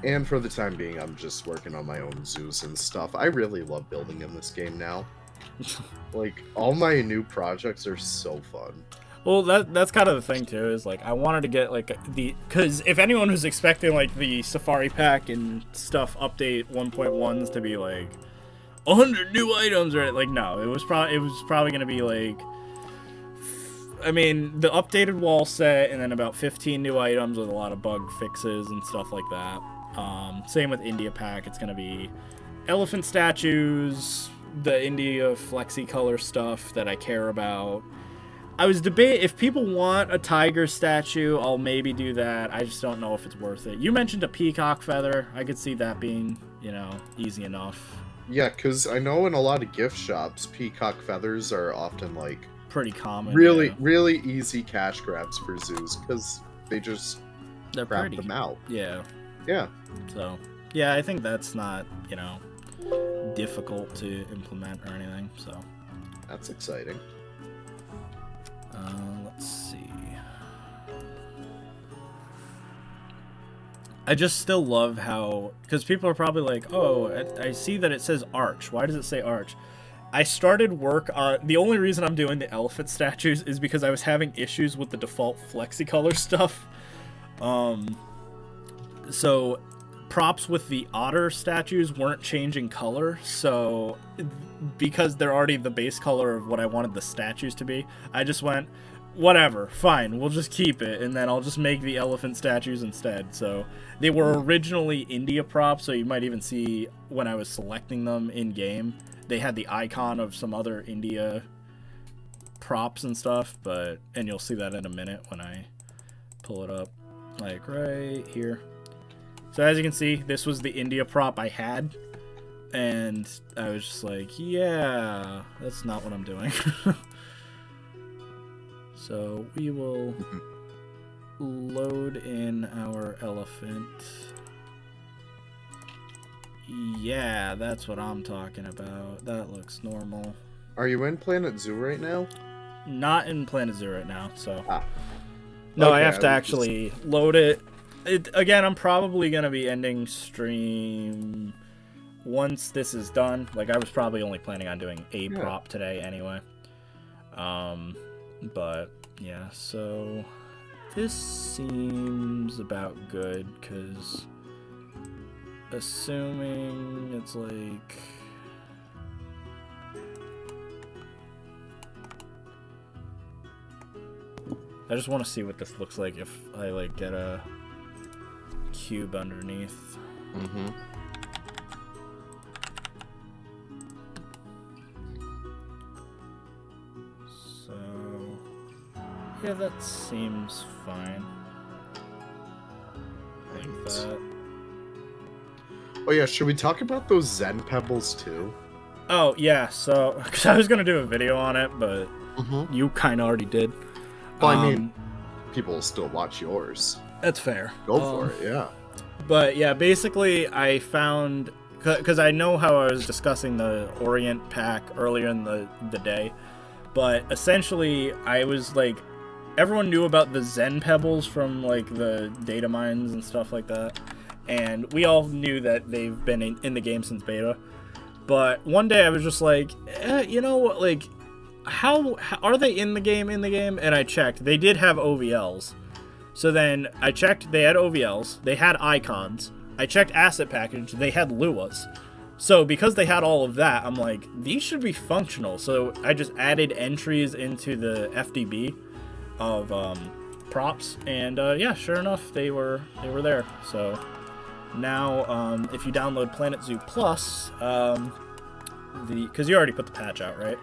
And for the time being, I'm just working on my own zoos and stuff. I really love building in this game now. Like, all my new projects are so fun. Well, that's kind of the thing, too, is, like, I wanted to get, like, because if anyone was expecting, like, the Safari Pack and stuff update 1.1s to be, like, 100 new items, right? Like, no, it was probably going to be, like, I mean, the updated wall set and then about 15 new items with a lot of bug fixes and stuff like that. Same with India Pack. It's going to be elephant statues, the India flexi color stuff that I care about. I was debating if people want a tiger statue, I'll maybe do that. I just don't know if it's worth it. You mentioned a peacock feather. I could see that being, you know, easy enough. Yeah, because I know in a lot of gift shops, peacock feathers are often, like, pretty common. Really easy cash grabs for zoos, because they're grab pretty. them out. Yeah. Yeah. So, yeah, I think that's not, you know, difficult to implement or anything, so. That's exciting. Let's see. I just still love how, because people are probably like, oh, I see that it says arch. Why does it say arch? I started work on, the only reason I'm doing the elephant statues is because I was having issues with the default flexicolor stuff. So props with the otter statues weren't changing color, so because they're already the base color of what I wanted the statues to be, I just went, whatever, fine, we'll just keep it, and then I'll just make the elephant statues instead. So they were originally India props, so you might even see when I was selecting them in game, they had the icon of some other India props and stuff, and you'll see that in a minute when I pull it up, like right here. So as you can see, this was the India prop I had, and I was just like, yeah, that's not what I'm doing. So we will load in our elephant. Yeah, that's what I'm talking about. That looks normal. Are you in Planet Zoo right now? Not in Planet Zoo right now, so. Ah. No, Okay, I have to actually load it. Again, I'm probably going to be ending stream once this is done. Like, I was probably only planning on doing a prop today anyway. But, yeah, so this seems about good, because assuming it's like... I just want to see what this looks like if I, like, get a cube underneath. Mm-hmm. So, yeah, that seems fine. Like that. Oh yeah, should we talk about those Zen pebbles too? Oh, yeah, so, because I was going to do a video on it, but you kind of already did. Well, I mean, people will still watch yours. That's fair. Go for it, yeah. But yeah, basically I found, because I know how I was discussing the Orient pack earlier in the day, but essentially I was like, everyone knew about the Zen pebbles from like the data mines and stuff like that, and we all knew that they've been in the game since beta. But one day I was just like, you know what, like, how are they in the game? And I checked, they did have OVLs. So then I checked, they had OVLs, they had icons. I checked asset package, they had Luas. So because they had all of that, I'm like, these should be functional. So I just added entries into the FDB of props, and yeah, sure enough, they were there. So now if you download Planet Zoo Plus, because you already put the patch out, right?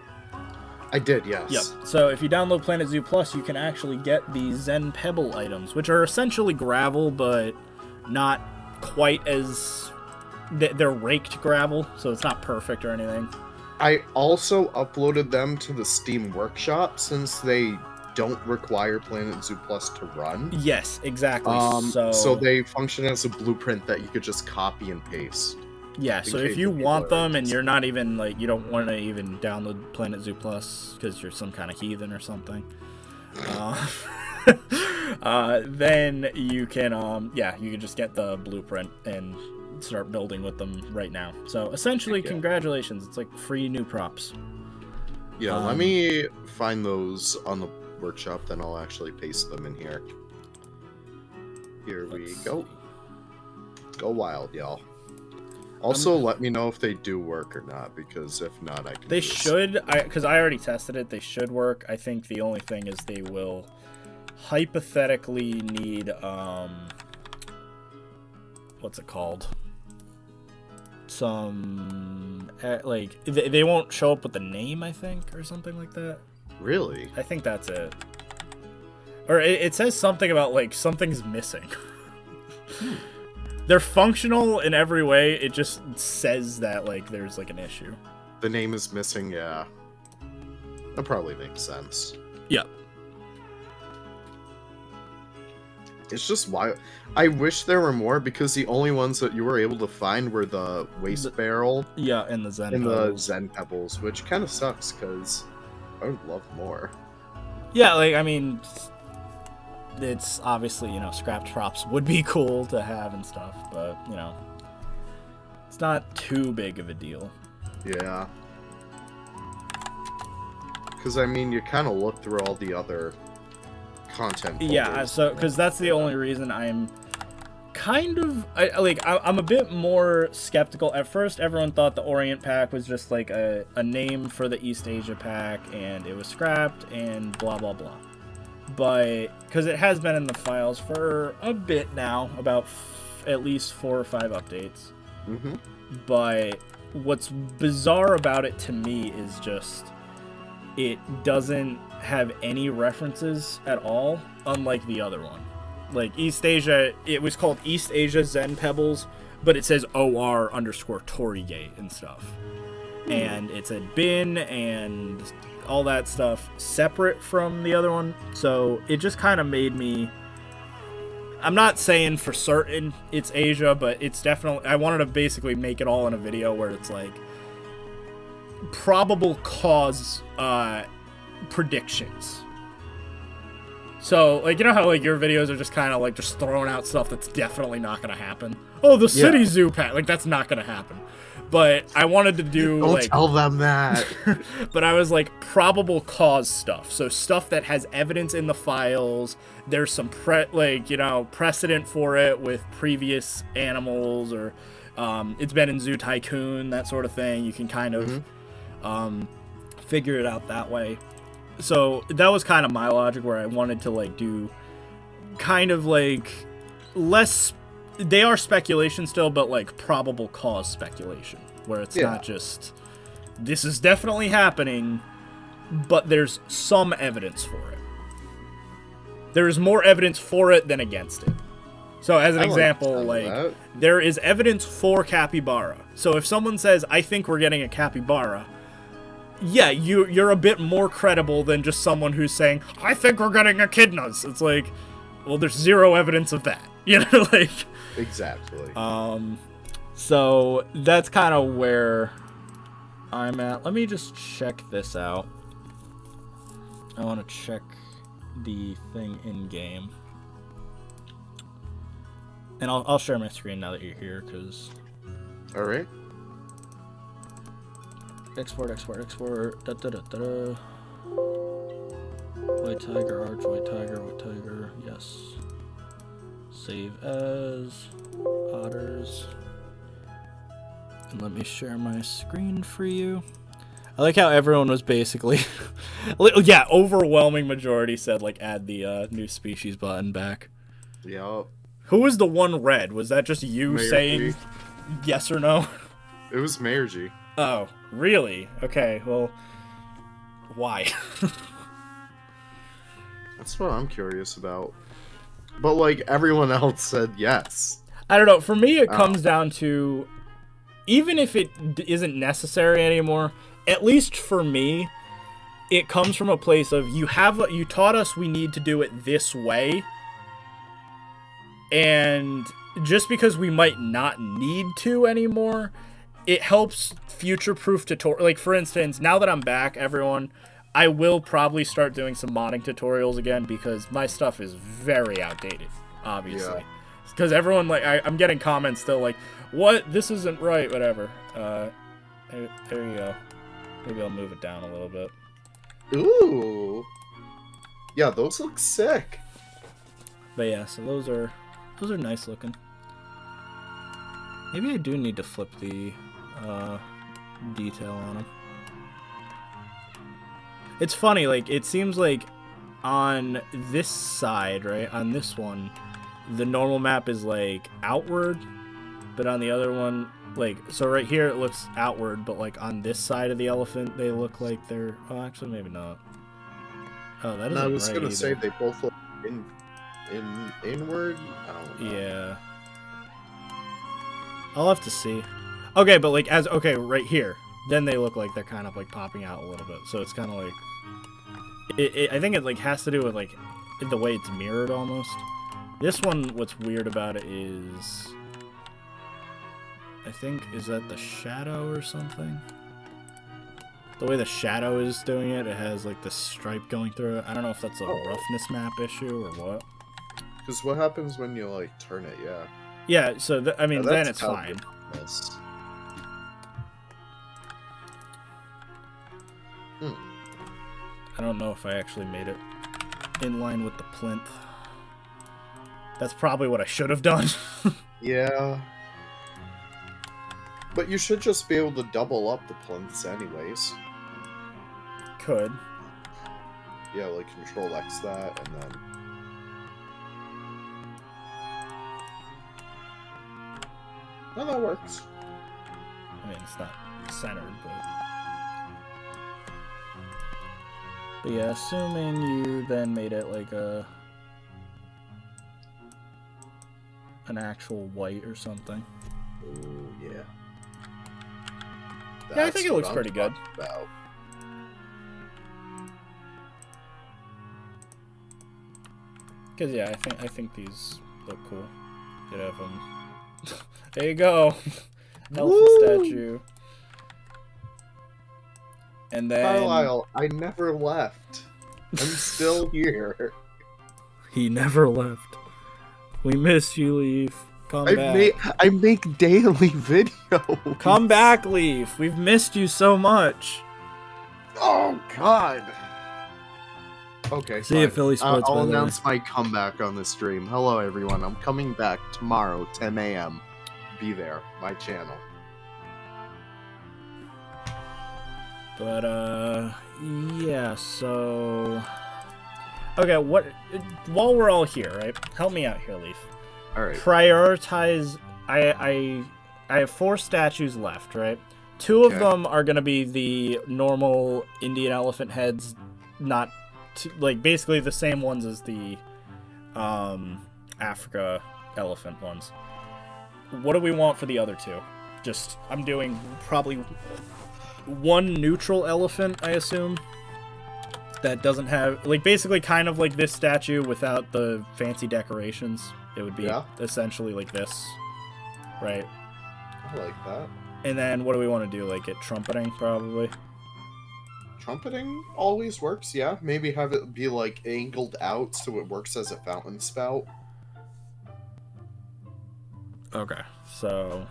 I did, yes. Yep. So if you download Planet Zoo Plus, you can actually get the Zen Pebble items, which are essentially gravel, but not quite as... They're raked gravel, so it's not perfect or anything. I also uploaded them to the Steam Workshop, since they don't require Planet Zoo Plus to run. Yes, exactly. So they function as a blueprint that you could just copy and paste. Yeah, so if you want them and you're not even, like, you don't want to even download Planet Zoo Plus because you're some kind of heathen or something, then you can, yeah, you can just get the blueprint and start building with them right now. So essentially, congratulations, it's like free new props. Yeah, let me find those on the workshop, then I'll actually paste them in here. Here we go. Go wild, y'all. Also, let me know if they do work or not, because if not, I can... They should, because I already tested it, they should work. I think the only thing is they will hypothetically need, what's it called? Some, like, they won't show up with the name, I think, or something like that. Really? I think that's it. Or it says something about, like, something's missing. They're functional in every way, it just says that, like, there's, like, an issue. The name is missing, yeah. That probably makes sense. Yep. It's just wild. I wish there were more, because the only ones that you were able to find were the waste barrel. Yeah, and the Zen and Pebbles. the Zen Pebbles, which kind of sucks, because I would love more. Yeah, like, I mean... It's obviously, you know, scrapped props would be cool to have and stuff, but, you know, it's not too big of a deal. Yeah. Because, I mean, you kind of look through all the other content folders. Yeah, so, because that's the only reason I'm kind of, I'm a bit more skeptical. At first, everyone thought the Orient pack was just, like, a name for the East Asia pack, and it was scrapped, and blah, blah, blah. But because it has been in the files for a bit now, about at least 4 or 5 updates. But what's bizarre about it to me is just it doesn't have any references at all, unlike the other one. Like East Asia, it was called East Asia Zen Pebbles, but it says OR_Torigate and stuff. And it's a bin and all that stuff separate from the other one, so it just kind of made me I'm not saying for certain it's Asia, but it's definitely, I wanted to basically make it all in a video where it's like probable cause predictions. So, like, you know how, like, your videos are just kind of, like, just throwing out stuff that's definitely not going to happen? Oh, the city zoo pet. Like, that's not going to happen. But I wanted to do, Don't like... tell them that. But I was, like, probable cause stuff. So, stuff that has evidence in the files. There's some, precedent for it with previous animals, or it's been in Zoo Tycoon, that sort of thing. You can kind of figure it out that way. So that was kind of my logic, where I wanted to like do kind of like less, they are speculation still, but like probable cause speculation, where it's not just this is definitely happening, but there's some evidence for it. There is more evidence for it than against it. So as an example, like there is evidence for capybara. So if someone says, I think we're getting a capybara, yeah, you're a bit more credible than just someone who's saying, I think we're getting echidnas. It's like, well, there's zero evidence of that. You know, like... Exactly. So that's kind of where I'm at. Let me just check this out. I want to check the thing in-game. And I'll share my screen now that you're here, because... Alright. Export. Da, da, da, da, da. White tiger, arch, white tiger. Yes. Save as otters. And let me share my screen for you. I like how everyone was basically, yeah, overwhelming majority said like add the new species button back. Yup. Who was the one red? Was that just you Mayor saying G. yes or no? It was Mayor G. Oh, really? Okay, well, why? That's what I'm curious about. But, like, everyone else said yes. I don't know. For me, it comes down to, even if it isn't necessary anymore, at least for me, it comes from a place of, you taught us we need to do it this way, and just because we might not need to anymore, it helps future-proof tutorial. Like, for instance, now that I'm back, everyone, I will probably start doing some modding tutorials again, because my stuff is very outdated, obviously. Because everyone, like, I'm getting comments still like, what? This isn't right, whatever. There you go. Maybe I'll move it down a little bit. Ooh. Yeah, those look sick. But yeah, so those are nice looking. Maybe I do need to flip the detail on them. It's funny, like, it seems like on this side, right, on this one, the normal map is, like, outward, but on the other one, like, so right here it looks outward, but, like, on this side of the elephant, they look like they're, oh, actually, maybe not. Oh, that isn't right. I was gonna either. say they both look inward. I don't know. Yeah. I'll have to see. Okay, but like okay, right here, then they look like they're kind of like popping out a little bit. So it's kind of like, I think it like has to do with like the way it's mirrored almost. This one, what's weird about it is, I think, is that the shadow or something? The way the shadow is doing it, it has like this stripe going through it. I don't know if that's a roughness map issue or what. Because what happens when you like turn it? Yeah. Yeah, so I mean, then it's how fine. it is. I don't know if I actually made it in line with the plinth. That's probably what I should have done. Yeah. But you should just be able to double up the plinths anyways. Could. Yeah, like Control X that, and then... No, that works. I mean, it's not centered, but yeah, assuming you then made it like an actual white or something. Ooh, yeah. Yeah, I think it looks pretty good. About. Cause yeah, I think these look cool. Could have them. There you go. Elephant statue. And then Carlisle, I never left. I'm still here. He never left. We miss you, Leaf. Come back. I make daily videos. Come back, Leaf. We've missed you so much. Oh God. Okay. See you, Philly Sports. I'll announce my comeback on the stream. Hello, everyone. I'm coming back tomorrow, 10 a.m. Be there, my channel. But yeah. So, okay. While we're all here, right? Help me out here, Leaf. All right. Prioritize. I have 4 statues left, right? 2 of them are gonna be the normal Indian elephant heads, not like basically the same ones as the Africa elephant ones. What do we want for the other 2? Just I'm doing probably 1 neutral elephant, I assume. That doesn't have like basically kind of like this statue without the fancy decorations. It would be essentially like this, right? I like that. And then what do we want to do? Like it trumpeting, probably? Trumpeting always works, yeah. Maybe have it be like angled out so it works as a fountain spout. Okay, so...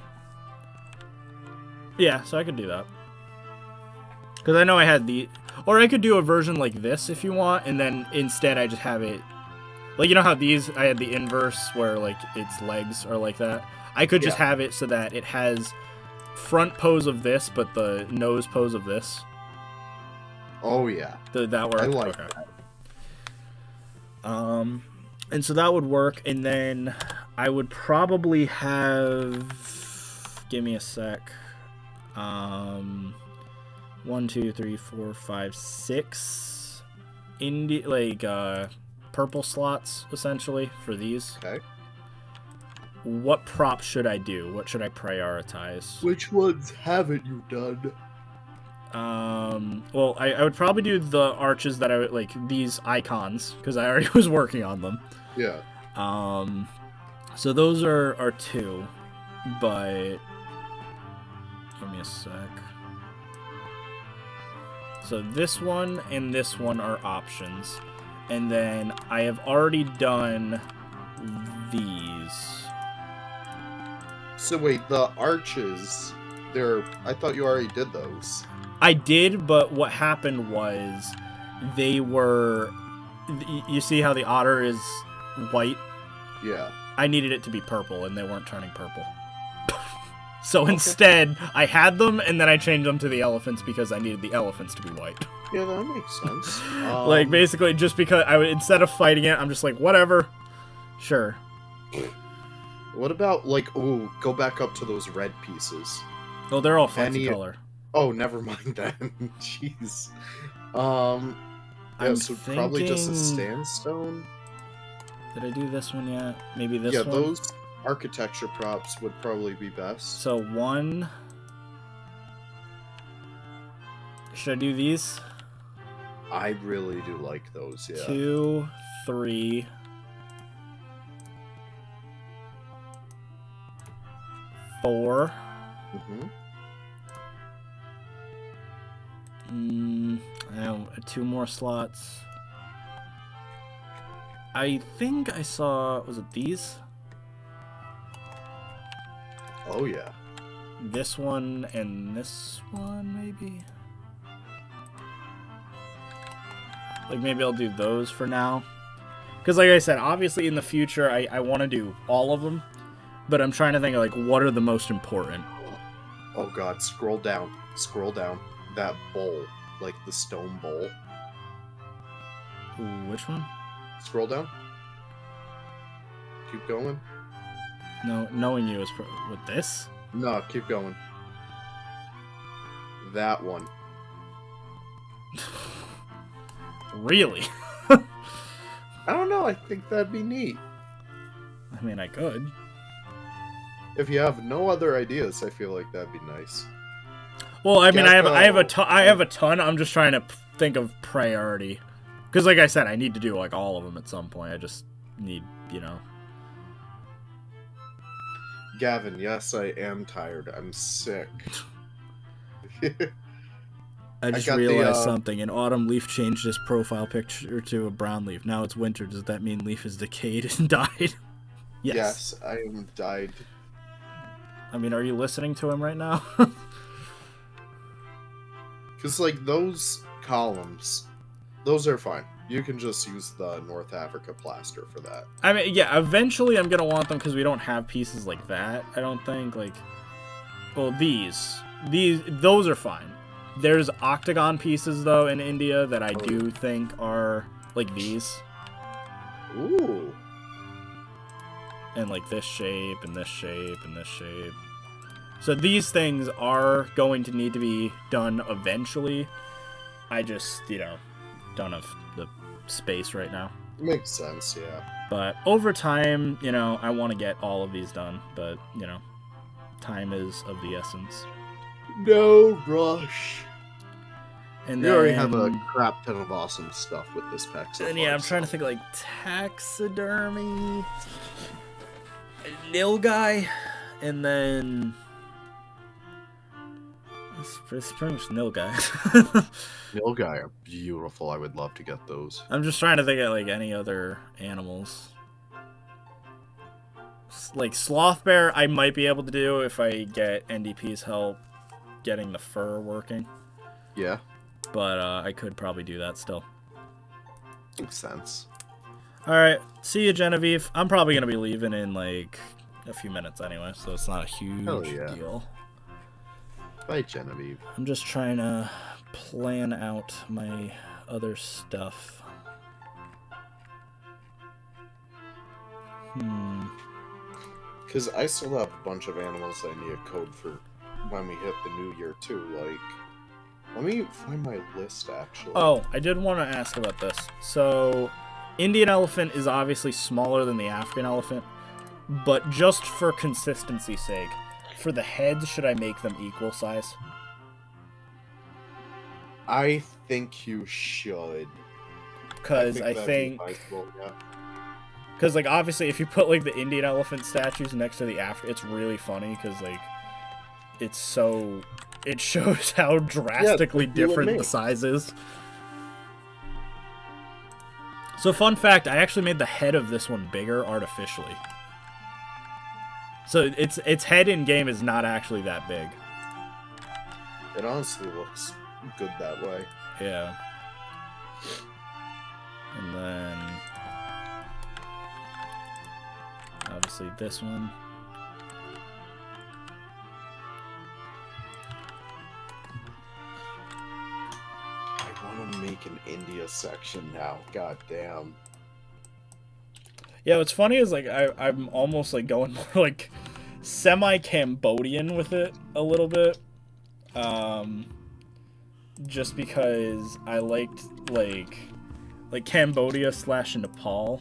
yeah, so I could do that. Because I know I had the... or I could do a version like this if you want, and then instead I just have it... like, you know how these, I had the inverse where, like, its legs are like that? I could just have it so that it has front pose of this, but the nose pose of this. Oh, yeah. Did that work? I like that. And so that would work, and then I would probably have... give me a sec. 1, 2, 3, 4, 5, 6... purple slots, essentially, for these. Okay. What props should I do? What should I prioritize? Which ones haven't you done? Well, I would probably do the arches that I would, like, these icons, because I already was working on them. Yeah. So those are 2, but... give me a sec. So this one and this one are options. And then I have already done these. So wait, the arches, I thought you already did those. I did, but what happened was they were... you see how the otter is white? Yeah. I needed it to be purple, and they weren't turning purple. So instead, I had them, and then I changed them to the elephants because I needed the elephants to be white. Yeah, that makes sense. Like, basically, just because instead of fighting it, I'm just like, whatever. Sure. What about, like, go back up to those red pieces. Oh, they're all fancy color. Oh, never mind then. Jeez. So probably just a sandstone? Did I do this one yet? Maybe this one? Yeah, those architecture props would probably be best. So 1... should I do these? I really do like those, yeah. 2, 3... 4... I have 2 more slots. I think I saw... was it these? Oh, yeah. This one and this one, maybe? Like, maybe I'll do those for now. Because, like I said, obviously in the future, I want to do all of them. But I'm trying to think of, like, what are the most important? Oh, God. Scroll down. Scroll down. That bowl. Like, the stone bowl. Ooh, which one? Scroll down. Keep going. No, knowing you is with this? No, keep going. That one. Really? I don't know. I think that'd be neat. I mean, I could. If you have no other ideas, I feel like that'd be nice. Well, I mean, I have a ton. I'm just trying to think of priority. Because, like I said, I need to do, like, all of them at some point. I just need, you know... Gavin, yes, I am tired. I'm sick. I just got realized the, something. In autumn, Leaf changed his profile picture to a brown Leaf. Now it's winter. Does that mean Leaf is decayed and died? Yes, I am died. I mean, are you listening to him right now? Because, like, those columns, those are fine. You can just use the North Africa plaster for that. I mean, yeah, eventually I'm going to want them because we don't have pieces like that, I don't think. Like, well, those are fine. There's octagon pieces, though, in India that I do think are like these. Ooh. And like this shape, and this shape, and this shape. So these things are going to need to be done eventually. I just, don't have the space right now. Makes sense, yeah. But over time, I want to get all of these done. But, time is of the essence. No rush. And we already have a crap ton of awesome stuff with this pack so And far, I'm trying to think like taxidermy, nilgai, and then it's pretty much nilgai. Nilgai are beautiful. I would love to get those. I'm just trying to think of like any other animals. Like sloth bear, I might be able to do if I get NDP's help getting the fur working. Yeah. But I could probably do that still. Makes sense. Alright, see you, Genevieve. I'm probably going to be leaving in like a few minutes anyway, so it's not a huge deal. Bye, Genevieve. I'm just trying to plan out my other stuff. Because I still have a bunch of animals I need a code for when we hit the new year, too. Like, let me find my list, actually. Oh, I did want to ask about this. So, Indian elephant is obviously smaller than the African elephant, but just for consistency's sake, for the heads, should I make them equal size? I think you should. Because I think... Because, like, obviously, if you put, like, the Indian elephant statues next to the African, it's really funny, because, like, it's so... It shows how drastically different the size is. So, fun fact, I actually made the head of this one bigger artificially. So, its head in-game is not actually that big. It honestly looks good that way. Yeah. And then... obviously this one. I want to make an India section now. God damn. Yeah, what's funny is like I'm almost like going more like semi-Cambodian with it a little bit. Just because I liked like Cambodia / Nepal.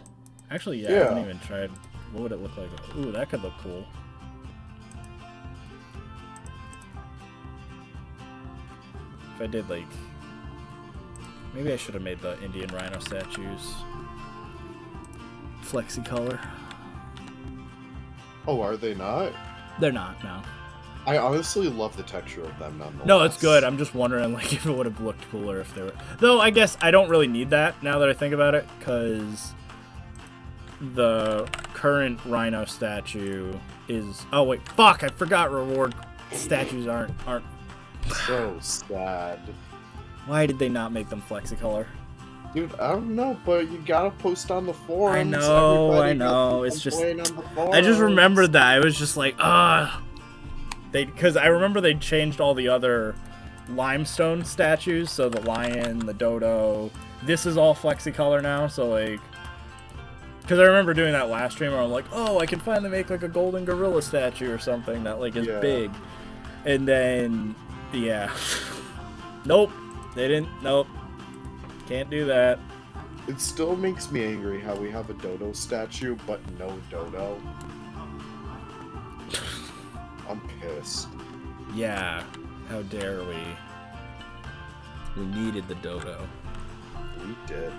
Actually, yeah, I haven't even tried. What would it look like? Ooh, that could look cool. If I did, like... maybe I should have made the Indian rhino statues flexi-color. Oh, are they not? They're not, no. I honestly love the texture of them nonetheless. No, it's good. I'm just wondering like if it would have looked cooler if they were... though, I guess I don't really need that now that I think about it, because... the current rhino statue is... oh wait, fuck! I forgot reward statues aren't... So sad. Why did they not make them flexicolor? Dude, I don't know, but you gotta post on the forums. I know. It's just... I just remembered that. I was just like, because I remember they changed all the other limestone statues, so the lion, the dodo... this is all flexicolor now, so like... because I remember doing that last stream where I'm like, oh, I can finally make like a golden gorilla statue or something that like is big. And then, yeah. Nope. They didn't. Nope. Can't do that. It still makes me angry how we have a dodo statue, but no dodo. I'm pissed. Yeah. How dare we? We needed the dodo. We did.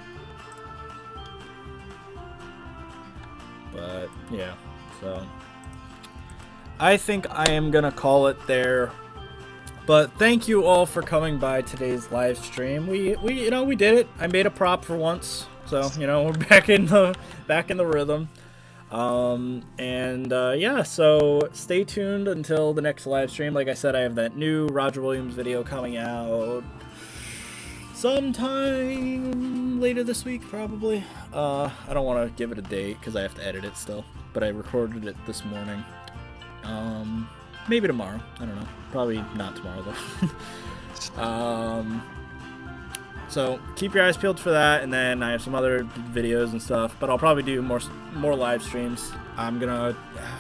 But, yeah. So. I think I am gonna call it there. But thank you all for coming by today's live stream. We did it. I made a prop for once, so we're back in the rhythm. Yeah, so stay tuned until the next live stream. Like I said, I have that new Roger Williams video coming out sometime later this week, probably. I don't want to give it a date because I have to edit it still, but I recorded it this morning. Maybe tomorrow. I don't know. Probably not tomorrow though. So keep your eyes peeled for that, and then I have some other videos and stuff, but I'll probably do more live streams. I'm gonna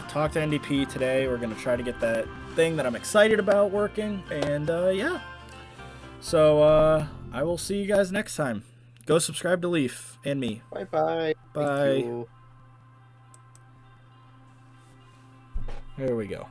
talk to NDP today. We're gonna try to get that thing that I'm excited about working, and yeah. So I will see you guys next time. Go subscribe to Leaf and me. Bye. Bye. There we go.